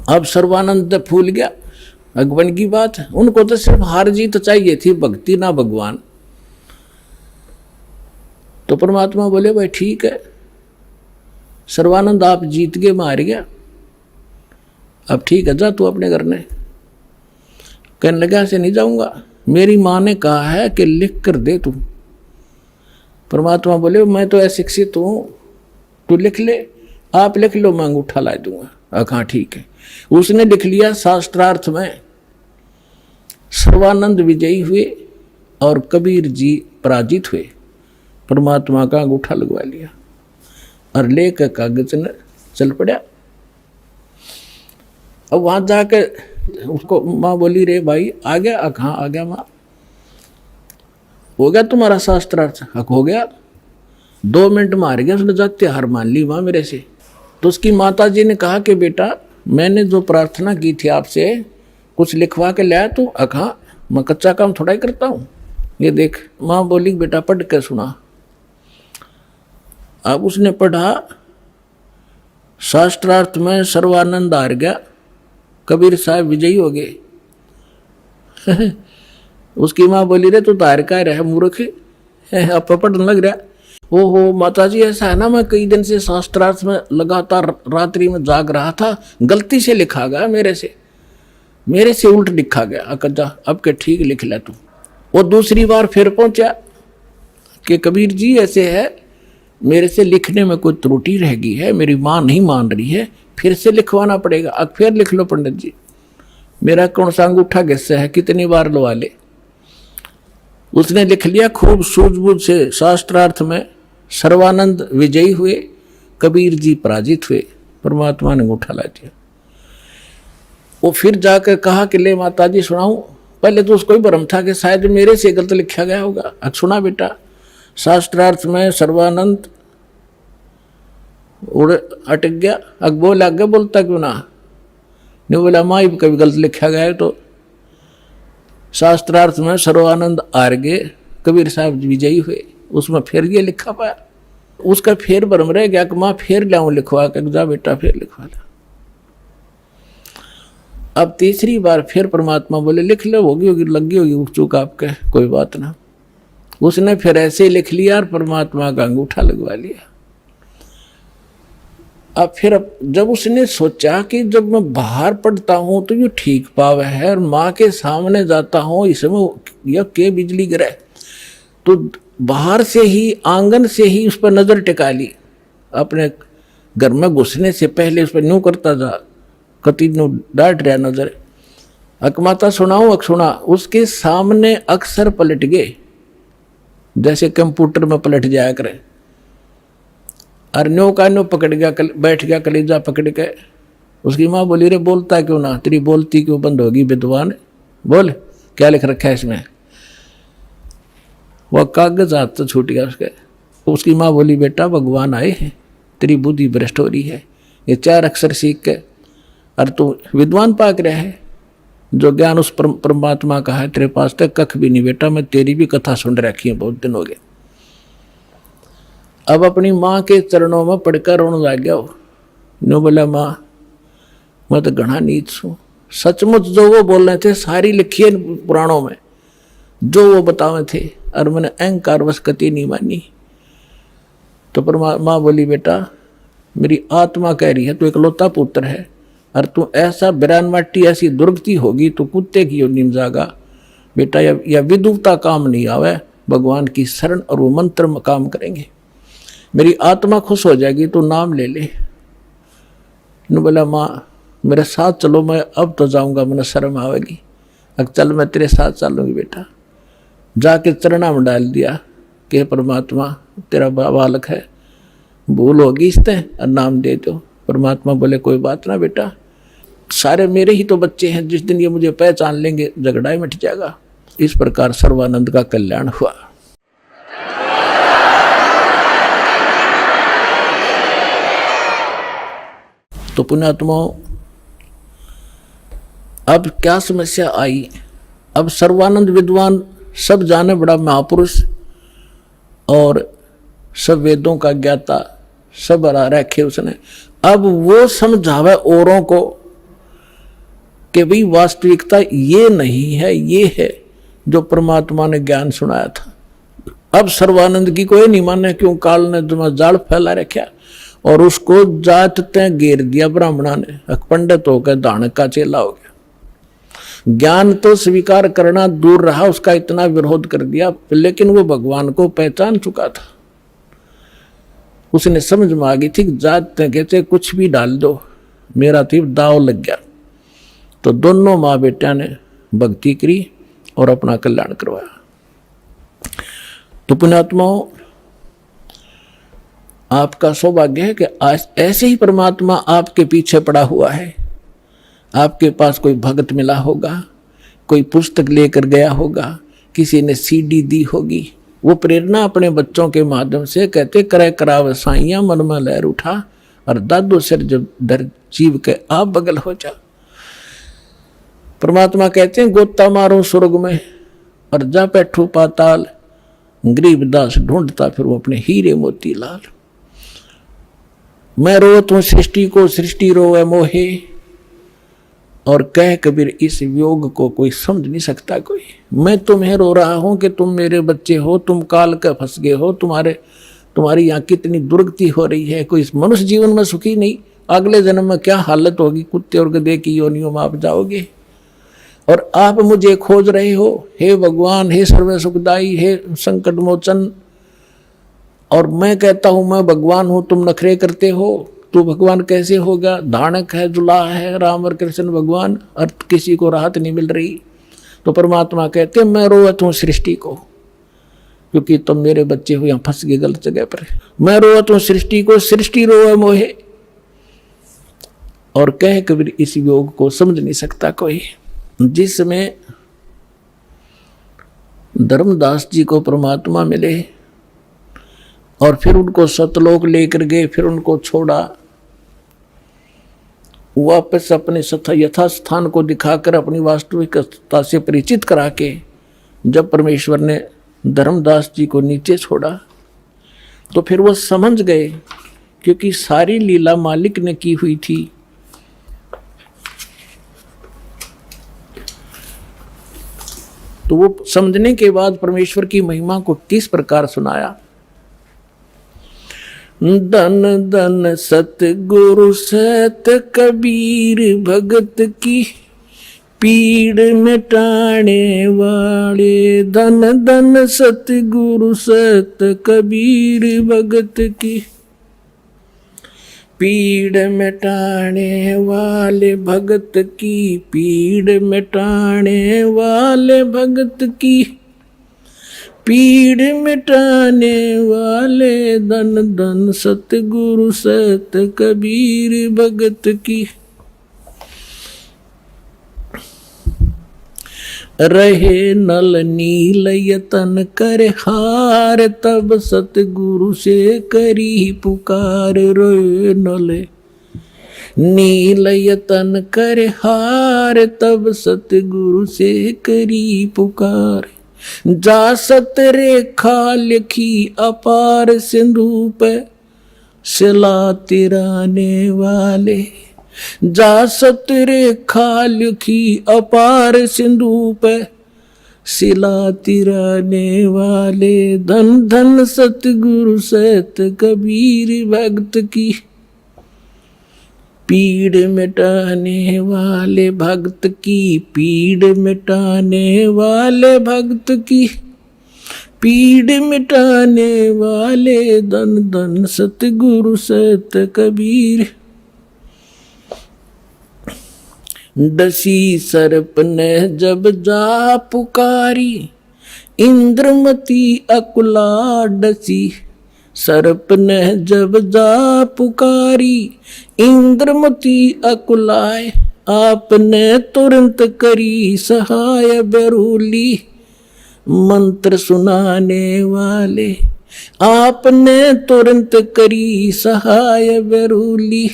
अब सर्वानंद फूल गया। भगवान की बात, उनको तो सिर्फ हार जीत चाहिए थी, भक्ति ना भगवान। तो परमात्मा बोले भाई ठीक है सर्वानंद, आप जीत गए, मार गया, अब ठीक है जा तू अपने घर ने। कहने लगा से नहीं जाऊंगा, मेरी माँ ने कहा है कि लिख कर दे तू। परमात्मा बोले मैं तो अशिक्षित हूँ, तू लिख ले, आप लिख लो, मैं अंगूठा ला दूंगा। हाँ ठीक है। उसने लिख लिया। शास्त्रार्थ में सर्वानंद विजयी हुए और कबीर जी पराजित हुए। परमात्मा का अंगूठा लगवा लिया और लेकर कागज ने चल पड़ा। अब वहां जाकर उसको माँ बोली रे भाई आ गया? कहाँ आ गया माँ? हो गया तुम्हारा शास्त्रार्थ? हक हो गया। 2 मिनट में हार गया। उसने जाते हार मान ली माँ मेरे से। तो उसकी माता जी ने कहा कि बेटा मैंने जो प्रार्थना की थी आपसे, कुछ लिखवा के लाया तू? हाँ, मैं कच्चा काम थोड़ा ही करता हूँ, ये देख। माँ बोली बेटा पढ़ के सुना। अब उसने पढ़ा, शास्त्रार्थ में सर्वानंद हार गया, कबीर साहब विजयी हो गए। उसकी माँ बोली रे तू तो हार का रहा मूर्ख, अब पढ़ने लग रहा। ओहो माता जी ऐसा है ना, मैं कई दिन से शास्त्रार्थ में लगातार रात्रि में जाग रहा था, गलती से लिखा गया मेरे से उल्ट लिखा गया। अकजा अब के ठीक लिख ले तू। वो दूसरी बार फिर पहुंचा कि कबीर जी ऐसे है, मेरे से लिखने में कोई त्रुटि रह गई है, मेरी माँ नहीं मान रही है, फिर से लिखवाना पड़ेगा। अब फिर लिख लो पंडित जी, मेरा कौन सा अंगूठा किससे है, कितनी बार लवा ले। उसने लिख लिया खूब सूझबूझ से। शास्त्रार्थ में सर्वानंद विजयी हुए, कबीर जी पराजित हुए। परमात्मा ने अंगूठा ला दिया। वो फिर जाकर कहा कि ले माता जी सुनाऊं। पहले तो उसको ही भ्रम था कि शायद मेरे से गलत लिखा गया होगा। अब सुना बेटा, शास्त्रार्थ में सर्वानंद उड़ अटक गया। अब बोल आगे बोलता क्यों ना? नहीं बोला माँ कभी गलत लिखा गया है। तो शास्त्रार्थ में सर्वानंद हार गए, कबीर साहब विजयी हुए। उसमें फिर ये लिखा पाया, उसका फिर भ्रम रह गया कि माँ फिर लाऊं लिखवा कर। जा बेटा फिर लिखवा ला। अब तीसरी बार फिर परमात्मा बोले लिख लो, होगी लगी होगी चूक आपके, कोई बात ना। उसने फिर ऐसे लिख लिया और परमात्मा का अंगूठा लगवा लिया। अब फिर जब उसने सोचा कि जब मैं बाहर पढ़ता हूं तो ये ठीक पाव है और माँ के सामने जाता हूं इसमें यह के बिजली गिरे, तो बाहर से ही आंगन से ही उस पर नजर टिका ली। अपने घर में घुसने से पहले उस पर न्यू करता जा, कति न्यू डांट रहा नजर। अकमाता सुनाऊं अक सुना, उसके सामने अक्सर पलट गए जैसे कंप्यूटर में पलट जाया करे। और न्यो का न्यो पकड़ गया, बैठ गया कलेजा पकड़ के। उसकी माँ बोली, रे बोलता क्यों ना, तेरी बोलती क्यों बंद होगी विद्वान, बोल क्या लिख रखा है इसमें। वह कागज हाथ तो छूट गया उसके। उसकी माँ बोली, बेटा भगवान आए हैं, तेरी बुद्धि भ्रष्ट हो रही है, ये 4 अक्षर सीख के और तू विद्वान पाक रहा है। जो ज्ञान उस परमात्मा का है तेरे पास तक कख भी नहीं बेटा, मैं तेरी भी कथा सुन रखी है, बहुत दिन हो गए। अब अपनी माँ के चरणों में पड़कर रोने लग गया। नो बोला, माँ मैं तो घना नीच हूँ, सचमुच जो वो बोल रहे थे सारी लिखी है पुराणों में, जो वो बतावे थे, और मैंने अहंकार वश कति नहीं मानी। तो माँ बोली, बेटा मेरी आत्मा कह रही है तू इकलौता पुत्र है, और तू ऐसा बिरानवाटी ऐसी दुर्गति होगी तो कुत्ते की नींद जागा बेटा, या विदुता काम नहीं आवे, भगवान की शरण और वो मंत्र में काम करेंगे, मेरी आत्मा खुश हो जाएगी, तू नाम ले ले। न बोला, माँ मेरे साथ चलो, मैं अब तो जाऊंगा, मैंने शर्म आवेगी। अब चल मैं तेरे साथ चलूंगी बेटा। जाके चरणा में डाल दिया कि परमात्मा तेरा बालक है, भूल होगी इससे और नाम दे दो। परमात्मा बोले, कोई बात ना बेटा, सारे मेरे ही तो बच्चे हैं, जिस दिन ये मुझे पहचान लेंगे झगड़ा ही मिट जाएगा। इस प्रकार सर्वानंद का कल्याण हुआ। तो पुण्यात्माओं, अब क्या समस्या आई। अब सर्वानंद विद्वान, सब जाने बड़ा महापुरुष और सब वेदों का ज्ञाता, सब हरा रखे उसने। अब वो समझावे औरों को कि भाई वास्तविकता ये नहीं है, ये है जो परमात्मा ने ज्ञान सुनाया था। अब सर्वानंद की कोई नहीं माने, क्यों काल ने जो जाल फैला रखा और उसको जात तय घेर दिया ब्राह्मणा ने, पंडित होकर दानक का चेला हो गया। ज्ञान तो स्वीकार करना दूर रहा, उसका इतना विरोध कर दिया, लेकिन वो भगवान को पहचान चुका था। उसने समझ में आ गई थी जात कहते कुछ भी डाल दो, मेरा तो दाव लग गया। तो दोनों माँ बेटा ने भक्ति करी और अपना कल्याण करवाया। तो पुण्यात्माओं, आपका सौभाग्य है कि आज ऐसे ही परमात्मा आपके पीछे पड़ा हुआ है। आपके पास कोई भगत मिला होगा, कोई पुस्तक लेकर गया होगा, किसी ने सीडी दी होगी। वो प्रेरणा अपने बच्चों के माध्यम से कहते, करे कराव साइया मन में लहर उठा, और दादो सिर जब दर जीव के आप बगल हो जा। परमात्मा कहते हैं, गोता मारो स्वर्ग में और जा बैठू पाताल, गरीबदास ढूंढता फिर वो अपने हीरे मोती लाल। मैं रोत हूं सृष्टि को, सृष्टि रोए मोहे, और कह कबीर इस वियोग को कोई समझ नहीं सकता कोई। मैं तुम्हें रो रहा हूं कि तुम मेरे बच्चे हो, तुम काल का फंस गए हो, तुम्हारी यहाँ कितनी दुर्गति हो रही है, कोई इस मनुष्य जीवन में सुखी नहीं, अगले जन्म में क्या हालत होगी, कुत्ते और गधे की योनियों में आप जाओगे। और आप मुझे खोज रहे हो, हे भगवान, हे सर्व सुखदाई, हे संकट मोचन। और मैं कहता हूं मैं भगवान हूं, तुम नखरे करते हो, तो भगवान कैसे होगा, धानक है, जुला है, राम और कृष्ण भगवान, और किसी को राहत नहीं मिल रही। तो परमात्मा कहते मैं रोवत हूं सृष्टि को, क्योंकि तुम मेरे बच्चे हो यहां फंस गए गलत जगह पर। मैं रोवत हूं सृष्टि को, सृष्टि रोए मोहे, और कह कबीर इस योग को समझ नहीं सकता कोई। जिसमें धर्मदास जी को परमात्मा मिले और फिर उनको सतलोक लेकर गए, फिर उनको छोड़ा, वापस अपने यथास्थान को दिखाकर अपनी वास्तविकता से परिचित करा के जब परमेश्वर ने धर्मदास जी को नीचे छोड़ा तो फिर वो समझ गए, क्योंकि सारी लीला मालिक ने की हुई थी। तो वो समझने के बाद परमेश्वर की महिमा को किस प्रकार सुनाया। धन धन सतगुरु सत कबीर भगत की पीड़ मिटाने वाले। धन धन सतगुरु सत कबीर भगत की पीड़ मिटाने वाले भगत की, पीड़ मिटाने वाले भगत की, पीड़ मिटाने वाले धन धन सतगुरु सत कबीर भगत की। रहे नल नील यतन कर हार, तब सतगुरु से करी पुकार। रोए नल नील यतन कर हार, तब सतगुरु से करी पुकार। जा सत रेखा लिखी अपार सिंधु पे, शिला तिराने वाले। जा सत रेखा लिखी अपार सिंधु पे, शिला तिराने वाले। धन धन सतगुरु सत कबीर भगत की, पीड़ मिटाने वाले भक्त की, पीड़ मिटाने वाले भक्त की, पीड़ मिटाने वाले धन धन सतगुरु सत कबीर। डसी सर्प ने जब जा पुकारी, इंद्रमती अकुला डसी। सर्प ने जब जा पुकारी, इंद्रमती अकुलाए। आपने तुरंत करी सहाय बरूली, मंत्र सुनाने वाले। आपने तुरंत करी सहाय बरूली,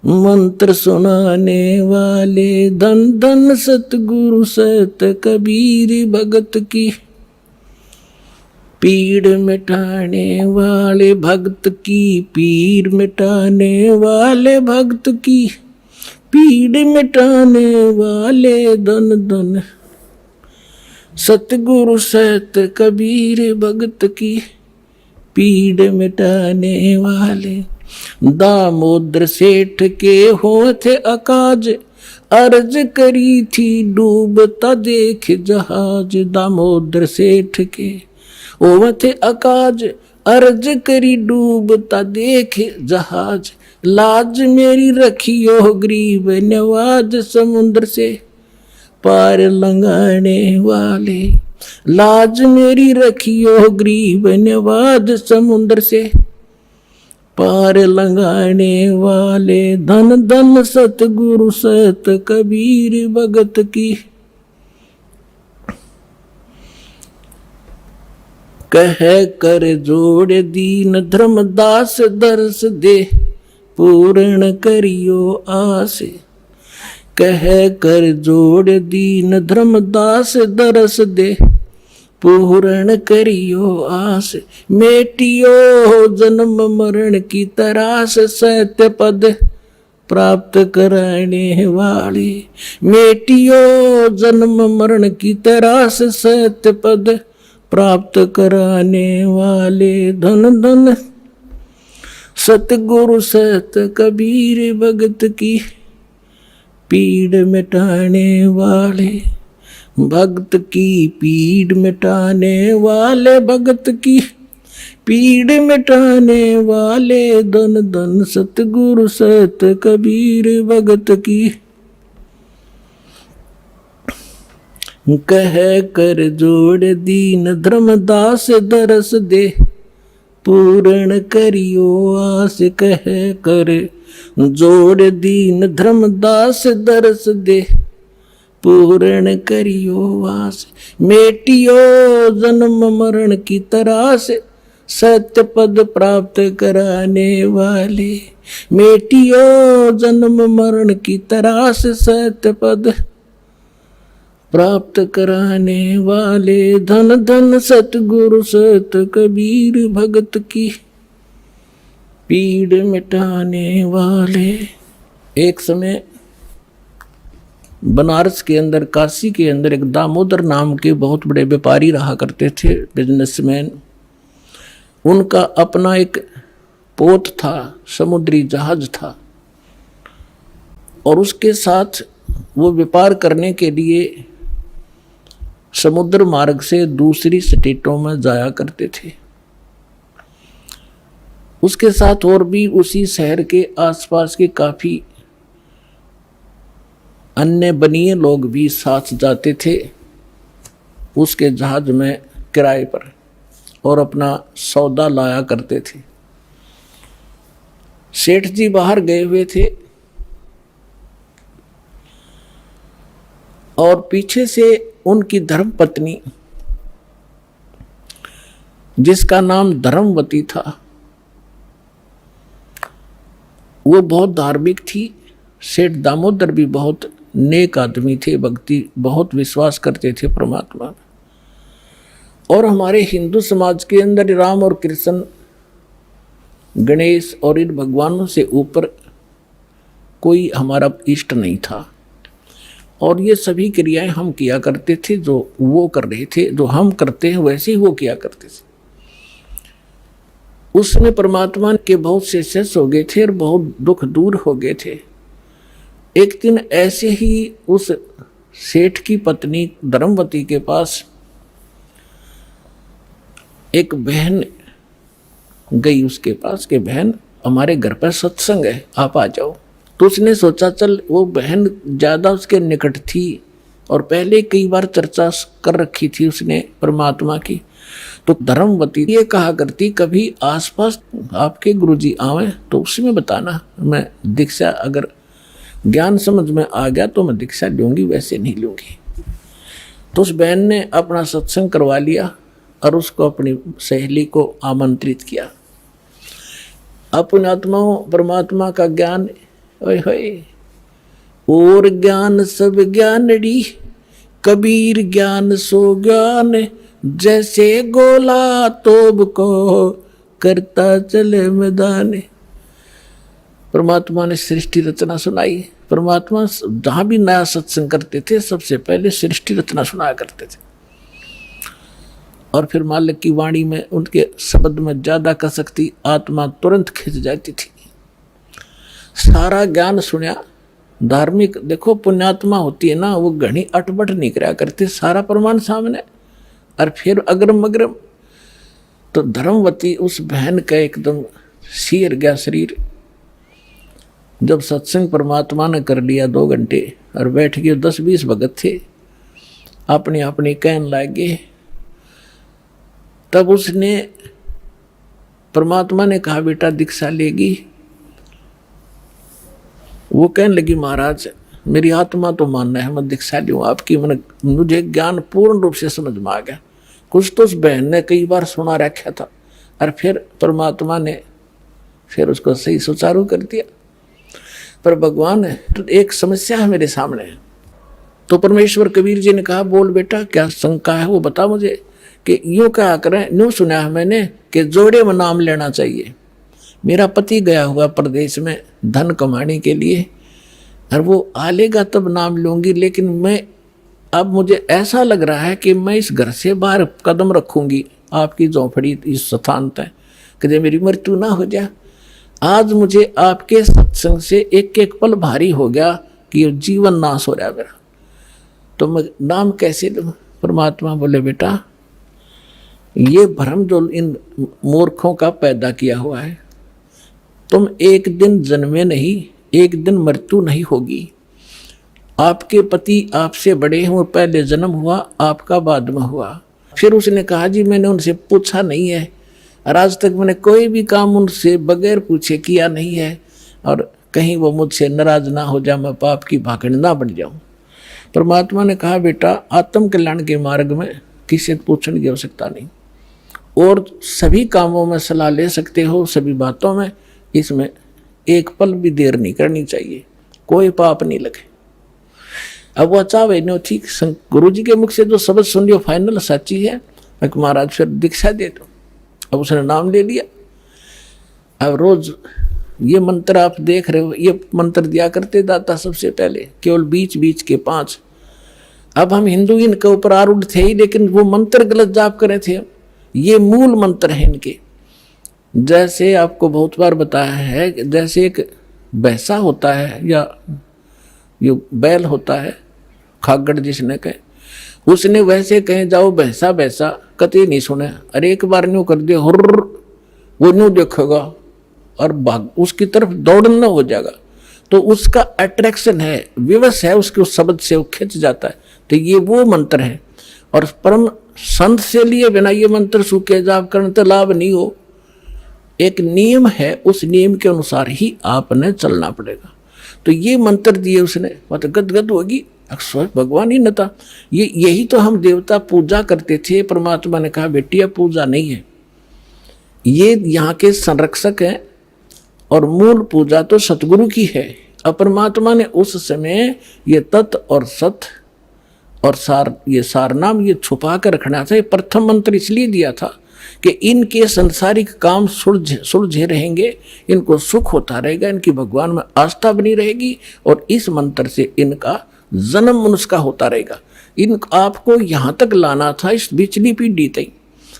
मंत्र सुनाने वाले। धन धन सतगुरु सत कबीर भगत की, पीड़ मिटाने वाले भक्त की, पीड़ मिटाने वाले भक्त की, पीड़ मिटाने वाले धन धन सतगुरु सत कबीर भगत की, पीड़ मिटाने वाले। दामोदर सेठ के होते अकाज, अर्ज करी थी डूबता देख जहाज। दामोदर सेठ के होते अकाज, अर्ज करी डूबता देख जहाज। लाज मेरी रखियो गरीब नवाज, समुद्र से पार लंघाने वाले। लाज मेरी रखियो गरीब नवाज, समुद्र से पार लंघाने वाले। धन धन सतगुरु सत कबीर भगत की, कह कर जोड़ दीन धर्मदास दर्श दे, पूर्ण करियो आस। कह कर जोड़ दीन धर्मदास दर्श दे, पूर्ण करियो आस। मेटियो जन्म मरण की तरास, सत्य पद प्राप्त कराने वाले। मेटियो जन्म मरण की तरास, सत्य पद प्राप्त कराने वाले। धन धन सतगुरु सत कबीर भगत की, पीड़ मिटाने वाले भक्त की, पीड़ मिटाने वाले भगत की, पीड़ मिटाने वाले धन धन सतगुरु सत कबीर भगत की। कह कर जोड़ दीन धर्मदास दरस दे, पूर्ण करियो आस। कह कर जोड़ दीन धर्मदास दरस दे, पूर्ण करियो आस। मेटियो जन्म मरण की तरास, सत्य पद प्राप्त कराने वाले। मेटियो जन्म मरण की तरास, सत्य पद प्राप्त कराने वाले। धन धन सतगुरु सत कबीर भगत की, पीड़ मिटाने वाले। एक समय बनारस के अंदर, काशी के अंदर एक दामोदर नाम के बहुत बड़े व्यापारी रहा करते थे, बिजनेसमैन। उनका अपना एक पोत था, समुद्री जहाज था, और उसके साथ वो व्यापार करने के लिए समुद्र मार्ग से दूसरी स्टेटों में जाया करते थे। उसके साथ और भी उसी शहर के आसपास के काफी अन्य बनिए लोग भी साथ जाते थे उसके जहाज में किराए पर और अपना सौदा लाया करते थे। सेठ जी बाहर गए हुए थे और पीछे से उनकी धर्मपत्नी, जिसका नाम धर्मवती था, वो बहुत धार्मिक थी। सेठ दामोदर भी बहुत नेक आदमी थे, भक्ति बहुत विश्वास करते थे परमात्मा में। और हमारे हिंदू समाज के अंदर राम और कृष्ण, गणेश और इन भगवानों से ऊपर कोई हमारा इष्ट नहीं था। और ये सभी क्रियाएं हम किया करते थे, जो वो कर रहे थे, जो हम करते हैं वैसे ही वो किया करते थे। उसमें परमात्मा के बहुत से शिष्य हो गए थे और बहुत दुख दूर हो गए थे। एक दिन ऐसे ही उस सेठ की पत्नी धर्मवती के पास एक बहन गई उसके पास कि बहन हमारे घर पर सत्संग है, आप आ जाओ। तो उसने सोचा चल, वो बहन ज़्यादा उसके निकट थी और पहले कई बार चर्चा कर रखी थी उसने परमात्मा की। तो धर्मवती ये कहा करती कभी आसपास आपके गुरुजी आवे तो उसमें बताना, मैं दीक्षा अगर ज्ञान समझ में आ गया तो मैं दीक्षा लूँगी, वैसे नहीं लूँगी। तो उस बहन ने अपना सत्संग करवा लिया और उसको अपनी सहेली को आमंत्रित किया। अपने आत्माओं परमात्मा का ज्ञान ओए होए, और ज्ञान सब ज्ञानड़ी, कबीर ज्ञान सो ज्ञान, जैसे गोला तोब को करता चले मैदान। परमात्मा ने सृष्टि रचना सुनाई। परमात्मा जहाँ भी नया सत्संग करते थे सबसे पहले सृष्टि रचना सुनाया करते थे और फिर मालिक की वाणी में उनके शब्द में ज्यादा कसक थी, आत्मा तुरंत खिंच जाती थी। सारा ज्ञान सुना। धार्मिक देखो पुण्यात्मा होती है ना, वो घनी अटबट नहीं करा करते, सारा प्रमाण सामने और फिर अग्रम अग्रम। तो धर्मवती उस बहन का एकदम सिर गया शरीर। जब सत्संग परमात्मा ने कर लिया 2 घंटे और बैठ गए, 10-20 भगत थे अपनी अपनी कहन लागे। तब उसने परमात्मा ने कहा बेटा दीक्षा लेगी। वो कहने लगी महाराज मेरी आत्मा तो मानना है मैं दीक्षा लूँ आपकी, मुझे ज्ञान पूर्ण रूप से समझ में आ गया। कुछ तो उस बहन ने कई बार सुना रखा था और फिर परमात्मा ने फिर उसको सही सुचारू कर दिया। पर भगवान तो एक समस्या है मेरे सामने। तो परमेश्वर कबीर जी ने कहा बोल बेटा क्या शंका है वो बता मुझे। कि यूँ क्या करें, यूँ सुना है मैंने कि जोड़े में नाम लेना चाहिए। मेरा पति गया हुआ प्रदेश में धन कमाने के लिए और वो आ लेगा तब नाम लूँगी, लेकिन मैं अब मुझे ऐसा लग रहा है कि मैं इस घर से बाहर कदम रखूँगी आपकी झोंपड़ी इस स्थान तक कि मेरी मृत्यु ना हो जाए। आज मुझे आपके सत्संग से एक एक पल भारी हो गया कि ये जीवन नाश हो रहा है मेरा, तो मैं नाम कैसे लूँ। परमात्मा बोले बेटा ये भ्रम जो इन मूर्खों का पैदा किया हुआ है, तुम एक दिन जन्मे नहीं, एक दिन मृत्यु नहीं होगी। आपके पति आपसे बड़े हैं, वो पहले जन्म हुआ, आपका बाद में हुआ। फिर उसने कहा जी मैंने उनसे पूछा नहीं है और आज तक मैंने कोई भी काम उनसे बगैर पूछे किया नहीं है, और कहीं वो मुझसे नाराज ना हो जाए, मैं पाप की भागड़ ना बन जाऊं। परमात्मा ने कहा बेटा आत्म कल्याण के मार्ग में किसी से पूछने की आवश्यकता नहीं, और सभी कामों में सलाह ले सकते हो, सभी बातों में। इसमें एक पल भी देर नहीं करनी चाहिए, कोई पाप नहीं लगे। अब वो चाहे नो ठीक, गुरु जी के मुख से जो शब्द सुन लियो फाइनल सच्ची है, मैं महाराज फिर दीक्षा दे दो। अब उसने नाम ले लिया। अब रोज ये मंत्र आप देख रहे हो, ये मंत्र दिया करते दाता सबसे पहले, केवल बीच बीच के 5। अब हम हिंदू इनके ऊपर आरूढ़ थे ही, लेकिन वो मंत्र गलत जाप करे थे। ये मूल मंत्र है इनके। जैसे आपको बहुत बार बताया है, जैसे एक भैंसा होता है या ये बैल होता है, खागड़ जिसने कहे, उसने वैसे कहे जाओ भैंसा भैंसा कतई नहीं सुने। अरे एक बार न्यू कर दिया हुर्र, वो न्यू देखेगा और भाग उसकी तरफ दौड़ना हो जाएगा, तो उसका अट्रैक्शन है, विवश है उसके उस शब्द से, वो खिंच जाता है। तो ये वो मंत्र है। और परम संत से लिए बिना ये मंत्र सूखे जाप करने तो लाभ नहीं हो। एक नियम है, उस नियम के अनुसार ही आपने चलना पड़ेगा। तो ये मंत्र दिए उसने, मतलब गदगद होगी, अक्सर भगवान ही न था। यही तो हम देवता पूजा करते थे। परमात्मा ने कहा बेटी अब पूजा नहीं है, ये यहाँ के संरक्षक हैं और मूल पूजा तो सतगुरु की है। और परमात्मा ने उस समय ये तत् और सत और सार, ये सार नाम ये छुपा कर रखना था। ये प्रथम मंत्र इसलिए दिया था कि इनके संसारिक काम सुलझे रहेंगे, इनको सुख होता रहेगा, इनकी भगवान में आस्था बनी रहेगी और इस मंत्र से इनका जन्म मनुष्य का होता रहेगा। इन आपको यहाँ तक लाना था, इस बिचली पीढ़ी तक।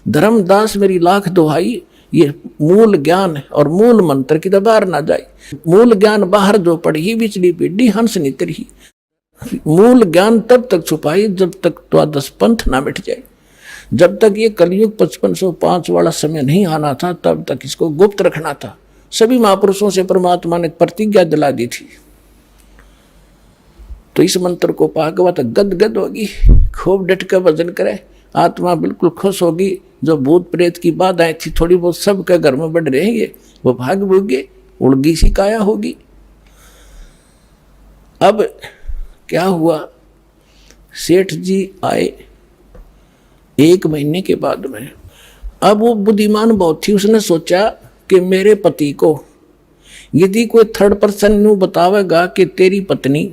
धर्मदास मेरी लाख दुहाई, ये मूल ज्ञान और मूल मंत्र की बाहर ना जाए। मूल ज्ञान बाहर जो पढ़ी, बिचली पीढ़ी हंस नितर ही। मूल ज्ञान तब तक छुपाई जब तक द्वादश पंथ ना मिट जाए। जब तक ये कलयुग 5505 वाला समय नहीं आना था, तब तक इसको गुप्त रखना था। सभी महापुरुषों से परमात्मा ने प्रतिज्ञा दिला दी थी। तो इस मंत्र को पागवा तो गदगद होगी, खूब डट कर भजन करे, आत्मा बिल्कुल खुश होगी। जो भूत प्रेत की बाधाएं थी थोड़ी बहुत सबके घर में बढ़ रहेंगे, वो भाग भूगे, उड़गी सी काया होगी। अब क्या हुआ, सेठ जी आए 1 महीने के बाद में। अब वो बुद्धिमान बहुत थी, उसने सोचा कि मेरे पति को यदि कोई थर्ड पर्सन न्यू बतावेगा कि तेरी पत्नी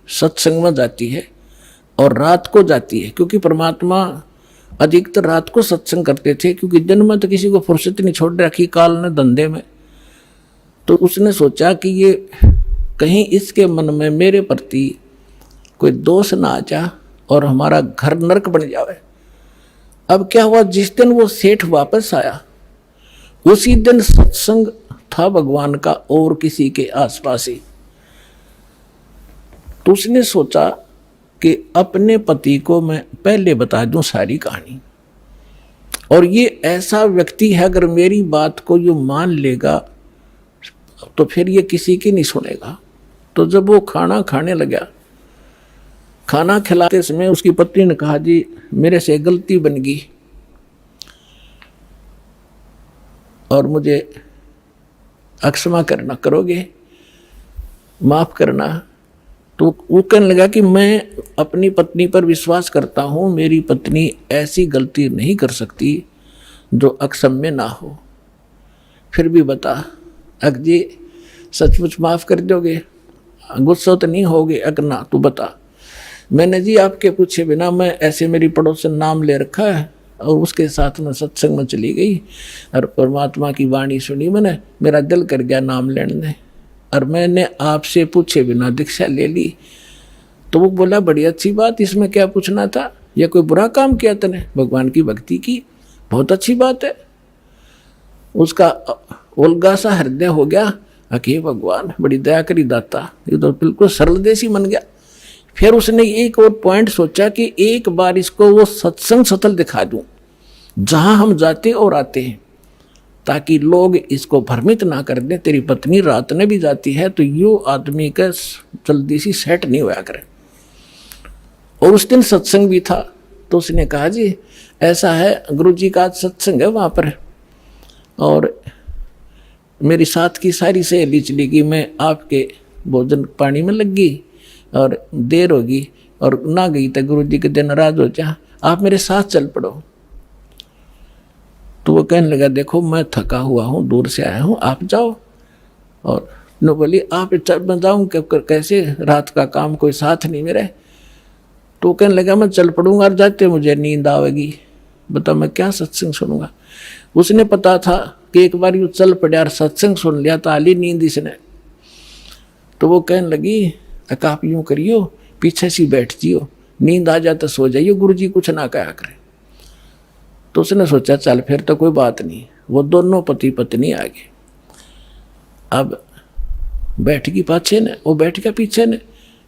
सत्संग में जाती है और रात को जाती है, क्योंकि परमात्मा अधिकतर रात को सत्संग करते थे, क्योंकि दिन में तो किसी को फुर्सत नहीं छोड़ रखी काल ने धंधे में। तो उसने सोचा कि ये कहीं इसके मन में मेरे प्रति कोई दोष ना आ जा और हमारा घर नरक बन जावे। अब क्या हुआ, जिस दिन वो सेठ वापस आया उसी दिन सत्संग था भगवान का और किसी के आसपास ही। तो उसने सोचा कि अपने पति को मैं पहले बता दूं सारी कहानी, और ये ऐसा व्यक्ति है अगर मेरी बात को ये मान लेगा तो फिर ये किसी की नहीं सुनेगा। तो जब वो खाना खाने लगा, खाना खिलाते समय उसकी पत्नी ने कहा जी मेरे से गलती बन गई और मुझे अक्षमा करना, करोगे, माफ करना। तो वो कहने लगा कि मैं अपनी पत्नी पर विश्वास करता हूँ, मेरी पत्नी ऐसी गलती नहीं कर सकती जो अक्षम्य ना हो। फिर भी बता अग जी सचमुच माफ़ कर दोगे, गुस्सा तो नहीं होगे? अगर ना तो बता। मैंने जी आपके पूछे बिना, मैं ऐसे मेरी पड़ोसन नाम ले रखा है और उसके साथ में सत्संग में चली गई और परमात्मा की वाणी सुनी मैंने, मेरा दिल कर गया नाम लेने, और मैंने आपसे पूछे बिना दीक्षा ले ली। तो वो बोला बड़ी अच्छी बात, इसमें क्या पूछना था, या कोई बुरा काम किया तूने? भगवान की भक्ति की, बहुत अच्छी बात है। उसका उलगा सा हृदय हो गया, अके भगवान बड़ी दया करी दाता, ये तो बिल्कुल सरल देसी बन गया। फिर उसने एक और पॉइंट सोचा कि एक बार इसको वो सत्संग स्थल दिखा दूं जहां हम जाते और आते हैं, ताकि लोग इसको भ्रमित ना कर दें तेरी पत्नी रात में भी जाती है, तो यो आदमी का जल्दी सी सेट नहीं होया करे। और उस दिन सत्संग भी था। तो उसने कहा जी ऐसा है, गुरुजी का आज सत्संग है वहाँ पर, और मेरी साथ की सारी सहेली चली गई, मैं आपके भोजन पानी में लग गई और देर होगी और ना गई तो गुरुजी के दिन नाराज हो जा, आप मेरे साथ चल पड़ो। तो वो कहने लगा देखो मैं थका हुआ हूँ, दूर से आया हूँ, आप जाओ। और नो बोली आप मैं जाऊँ कैसे, रात का काम कोई साथ नहीं मेरे। तो वो कहने लगा मैं चल पड़ूंगा और जाते मुझे नींद आवेगी, बता मैं क्या सत्संग सुनूंगा। उसने पता था कि एक बार यूँ चल पड़ा और सत्संग सुन लिया तो आली नींद इसने। तो वो कहने लगी आप यूँ करियो, पीछे सी बैठ जियो, नींद आ जाता सो जाइयो, गुरुजी कुछ ना कहा करे। तो उसने सोचा चल फिर तो कोई बात नहीं। वो दोनों पति पत्नी आ गए। अब बैठ गई पाछे ने, वो बैठ गया पीछे ने,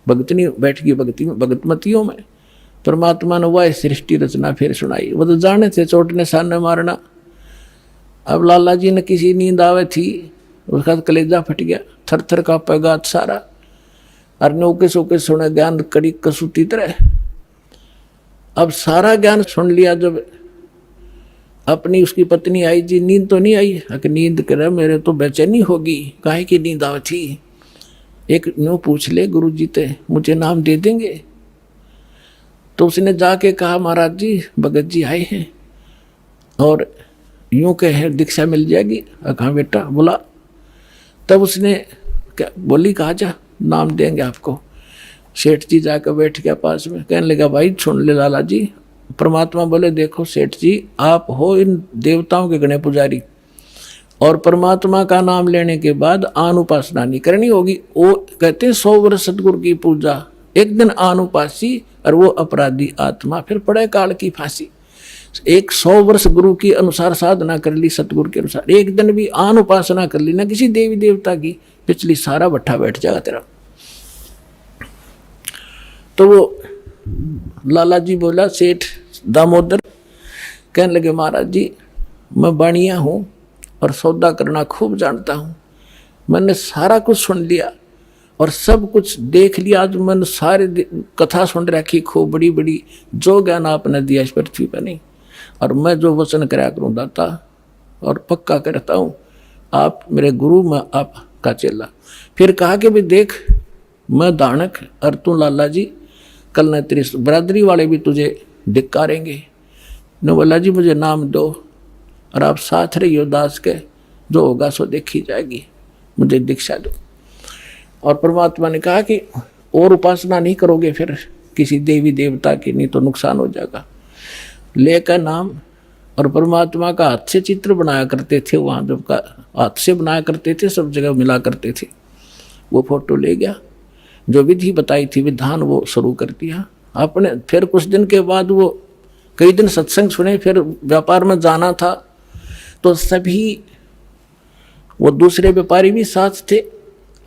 भगतनी बैठ गई भगतमतियों में। परमात्मा ने वह सृष्टि रचना फिर सुनाई। वो तो जाने थे चोट ने सामने मारना। अब लाला जी ने किसी नींद आवे थी उसका कलेजा फट गया, थर थर का पैगात सारा, और नौके सोके सुने ज्ञान कड़ी कसूती तरह। अब सारा ज्ञान सुन लिया, जब अपनी उसकी पत्नी आई, जी नींद तो नहीं आई? कि नींद करे मेरे तो बेचैनी होगी। काहे की नींद आव थी? एक न्यू पूछ ले गुरु जी ते, मुझे नाम दे देंगे? तो उसने जाके कहा महाराज जी भगत जी आए हैं और यूं कहे दीक्षा मिल जाएगी। कहा बेटा बोला। तब उसने क्या बोली, कहा जा नाम देंगे आपको। सेठ जी जाकर बैठ गया पास में, कहने लगा भाई सुन ले लाला जी। परमात्मा बोले देखो सेठ जी, आप हो इन देवताओं के गणे पुजारी, और परमात्मा का नाम लेने के बाद आन उपासना नहीं करनी होगी। वो कहते 100 वर्ष सतगुरु की पूजा, एक दिन आन उपासी और वो अपराधी आत्मा, फिर पड़े काल की फांसी। 100 वर्ष गुरु की अनुसार साधना कर ली, सतगुरु के अनुसार, एक दिन भी आन उपासना कर ली ना किसी देवी देवता की, पिछली सारा भट्ठा बैठ जाएगा तेरा। तो वो लाला जी बोला, सेठ दामोदर कहने लगे महाराज जी मैं बाणिया हूँ और सौदा करना खूब जानता हूँ, मैंने सारा कुछ सुन लिया और सब कुछ देख लिया। आज मैंने सारे कथा सुन रखी खूब बड़ी बड़ी, जो ज्ञान आपने दिया इस पृथ्वी पर नहीं, और मैं जो वचन कराया करूँ दाता, और पक्का करता हूँ आप मेरे गुरु, मैं आपका चेला। फिर कहा कि भी देख मैं दानक और तू लाला जी, कल न तेरी बरादरी वाले भी तुझे धिक्कारेंगे। न बोला जी मुझे नाम दो और आप साथ रहियो दास के, जो होगा सो देखी जाएगी, मुझे दीक्षा दो। और परमात्मा ने कहा कि और उपासना नहीं करोगे फिर किसी देवी देवता की, नहीं तो नुकसान हो जाएगा। लेकर नाम, और परमात्मा का हाथ से चित्र बनाया करते थे वहाँ, जब का हाथ से बनाया करते थे, सब जगह मिला करते थे। वो फोटो ले गया, जो विधि बताई थी विधान वो शुरू कर दिया आपने। फिर कुछ दिन के बाद वो कई दिन सत्संग सुने, फिर व्यापार में जाना था तो सभी वो दूसरे व्यापारी भी साथ थे।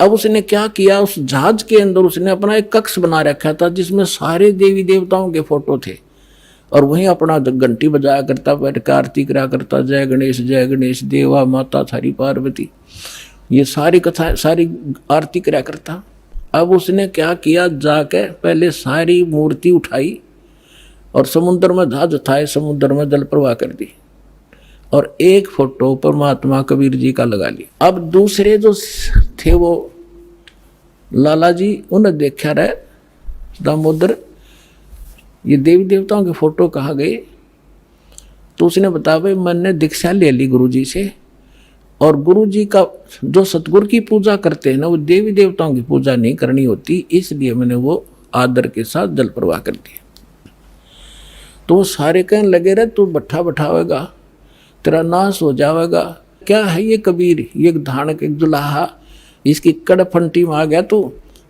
अब उसने क्या किया, उस जहाज के अंदर उसने अपना एक कक्ष बना रखा था जिसमें सारे देवी देवताओं के फोटो थे, और वहीं अपना घंटी बजाया करता, बैठ कर आरती करा करता, जय गणेश देवा माता थारी पार्वती, ये सारी कथा सारी आरती करा करता। अब उसने क्या किया, जाके पहले सारी मूर्ति उठाई और समुद्र में जहाज उठाए, समुद्र में जल प्रवाह कर दी, और एक फोटो परमात्मा कबीर जी का लगा लिया। अब दूसरे जो थे वो लाला जी, उन्हें देखा रहे दामोदर ये देवी देवताओं के फोटो कहाँ गए? तो उसने बताया भाई मैंने दीक्षा ले ली गुरु जी से, और गुरु जी का जो सतगुरु की पूजा करते हैं ना, वो देवी देवताओं की पूजा नहीं करनी होती, इसलिए मैंने वो आदर के साथ जल प्रवाह कर दिया। तो वो सारे कहने लगे रहे तू भट्ठा बैठावेगा, तेरा नाश हो जाएगा। क्या है ये कबीर, ये धानक एक दुल्हा, इसकी कड़फंटी में आ गया तू,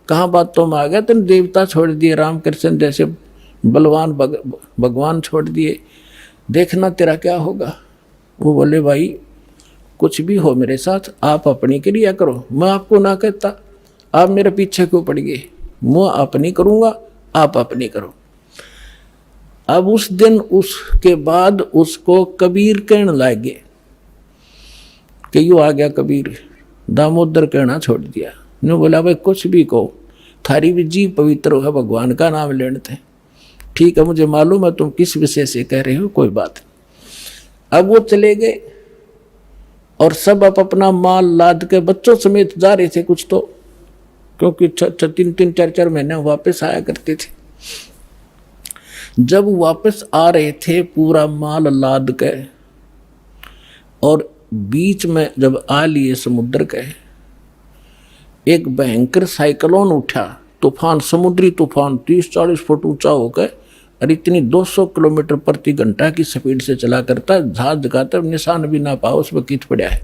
कहाँ बातों में आ गया, तेने देवता छोड़ दिए, रामकृष्ण जैसे बलवान भगवान छोड़ दिए, देखना तेरा क्या होगा। वो बोले भाई कुछ भी हो मेरे साथ, आप अपनी क्रिया करो, मैं आपको ना कहता, आप मेरे पीछे क्यों पड़ गए, मैं अपनी करूँगा, आप अपनी करो। अब उस दिन उसके बाद उसको कबीर कहने लगे कि यूँ आ गया कबीर, दामोदर कहना छोड़ दिया। ने बोला भाई कुछ भी कहो, थारी भी जी पवित्र है, भगवान का नाम लेने थे, ठीक है मुझे मालूम है तुम किस विषय से कह रहे हो, कोई बात। अब वो चले गए और सब अपना माल लाद के बच्चों समेत जा रहे थे कुछ तो, क्योंकि 3-3 4-4 महीने वापस आया करते थे। जब वापस आ रहे थे पूरा माल लाद के, और बीच में जब आ लिए समुद्र के, एक भयंकर साइक्लोन उठा, तूफान, समुद्री तूफान 30-40 फुट ऊंचा होकर, और इतनी 200 किलोमीटर प्रति घंटा की स्पीड से चला करता, जहाज का तब निशान भी ना पाओ उसमें कित पड़ा है।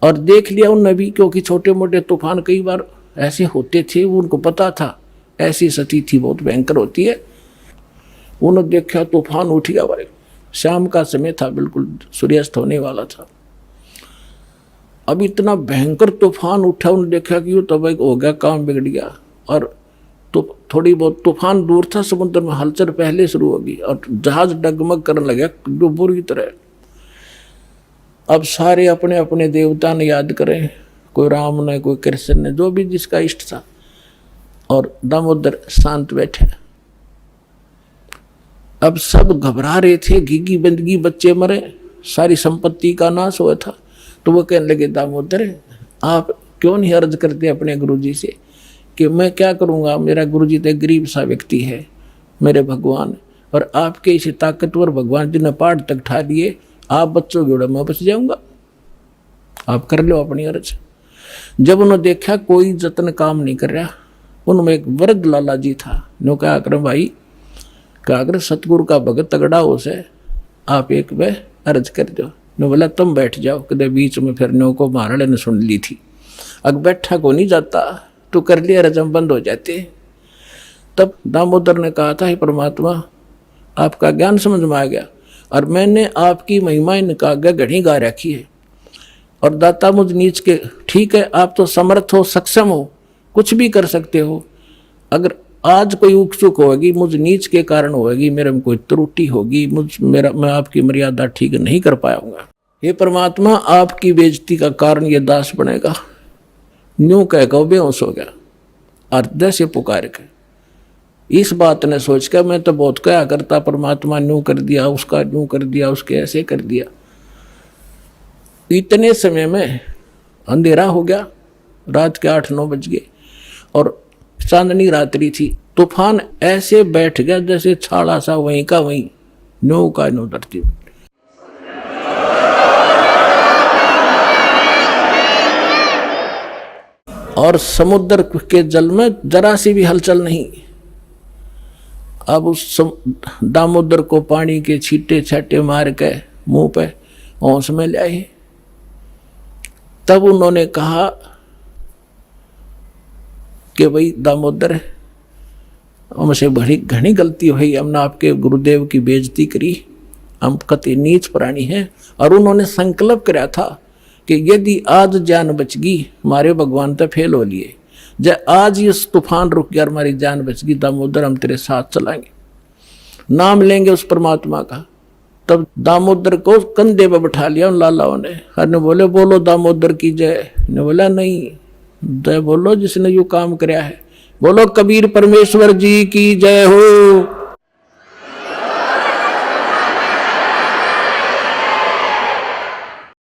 और देख लिया उन नबी, क्योंकि छोटे मोटे तूफान कई बार ऐसे होते थे, उनको पता था ऐसी स्थिति थी बहुत भयंकर होती है। उन्होंने देखा तूफान उठ गया, भाई शाम का समय था, बिल्कुल सूर्यास्त होने वाला था। अब इतना भयंकर तूफान उठा, उन्होंने देखा कि वो तब हो गया, काम बिगड़ गया। और तो थोड़ी बहुत तूफान दूर था, समुद्र में हलचल पहले शुरू होगी और जहाज डगमग करने लगा जो बुरी तरह। अब सारे अपने अपने देवता ने याद करें, कोई राम ने, कोई कृष्ण ने, जो भी जिसका इष्ट था, और दामोदर शांत बैठे। अब सब घबरा रहे थे, घिघी बंदगी, बच्चे मरे, सारी संपत्ति का नाश हुआ था। तो वो कहने लगे, दामोदर आप क्यों नहीं अर्ज करते अपने गुरुजी से कि मैं क्या करूँगा, मेरा गुरुजी तो गरीब सा व्यक्ति है, मेरे भगवान, और आपके इसे ताकतवर भगवान जी ने पहाड़ तक ठा लिए, आप बच्चों की उड़ा मैं बच जाऊंगा, आप कर लो अपनी अर्ज। जब उन्होंने देखा कोई जतन काम नहीं कर रहा, उनमें एक वृद्ध लाला जी था, नो क्या कर भाई, क्या कर सतगुरु का भगत तगड़ा हो से, आप एक वे अर्ज कर दो। नो बोला तुम बैठ जाओ, कदे बीच में फिर नो को महाराणे ने सुन ली थी, अग बैठा को नहीं जाता, तो कर लिया रजम बंद हो जाते। तब दामोदर ने कहा था, हे परमात्मा आपका ज्ञान समझ में आ गया, और मैंने आपकी महिमा इनका घड़ी गा रखी है, और दाता मुझ नीच के, ठीक है आप तो समर्थ हो, सक्षम हो, कुछ भी कर सकते हो, अगर आज कोई उकचुक होगी मुझ नीच के कारण होगी, मेरे में कोई त्रुटि होगी, मैं आपकी मर्यादा ठीक नहीं कर पाऊंगा, हे परमात्मा आपकी बेइज्जती का कारण ये दास बनेगा। न्यू कहकर बेहोश हो गया, अर्ध से पुकार के। इस बात ने सोच कर मैं तो बहुत क्या करता, परमात्मा न्यू कर दिया, उसका न्यू कर दिया, उसके ऐसे कर दिया। इतने समय में अंधेरा हो गया, रात के 8-9 बज गए, और चांदनी रात्रि थी। तूफान ऐसे बैठ गया जैसे छाड़ा सा वहीं का वहीं, न्यू का न्यू धरती। और समुद्र के जल में जरा सी भी हलचल नहीं। अब उस दामोदर को पानी के छींटे छाटे मार के मुंह पे होश में ले आए। तब उन्होंने कहा कि भाई दामोदर हमसे बड़ी घनी गलती हुई, हमने आपके गुरुदेव की बेइज्जती करी, हम कति नीच प्राणी हैं। और उन्होंने संकल्प कराया था कि यदि आज जान बच गई, हमारे भगवान तो फेल हो लिए, जब आज ये तूफान रुक गया, हमारी जान बच गई, दामोदर हम तेरे साथ चलाएंगे, नाम लेंगे उस परमात्मा का। तब दामोदर को कंधे पे बैठा लिया उन लालाओं ने, हर ने बोले बोलो दामोदर की जय। ने बोला नहीं, जय बोलो जिसने यू काम कराया है, बोलो कबीर परमेश्वर जी की जय हो।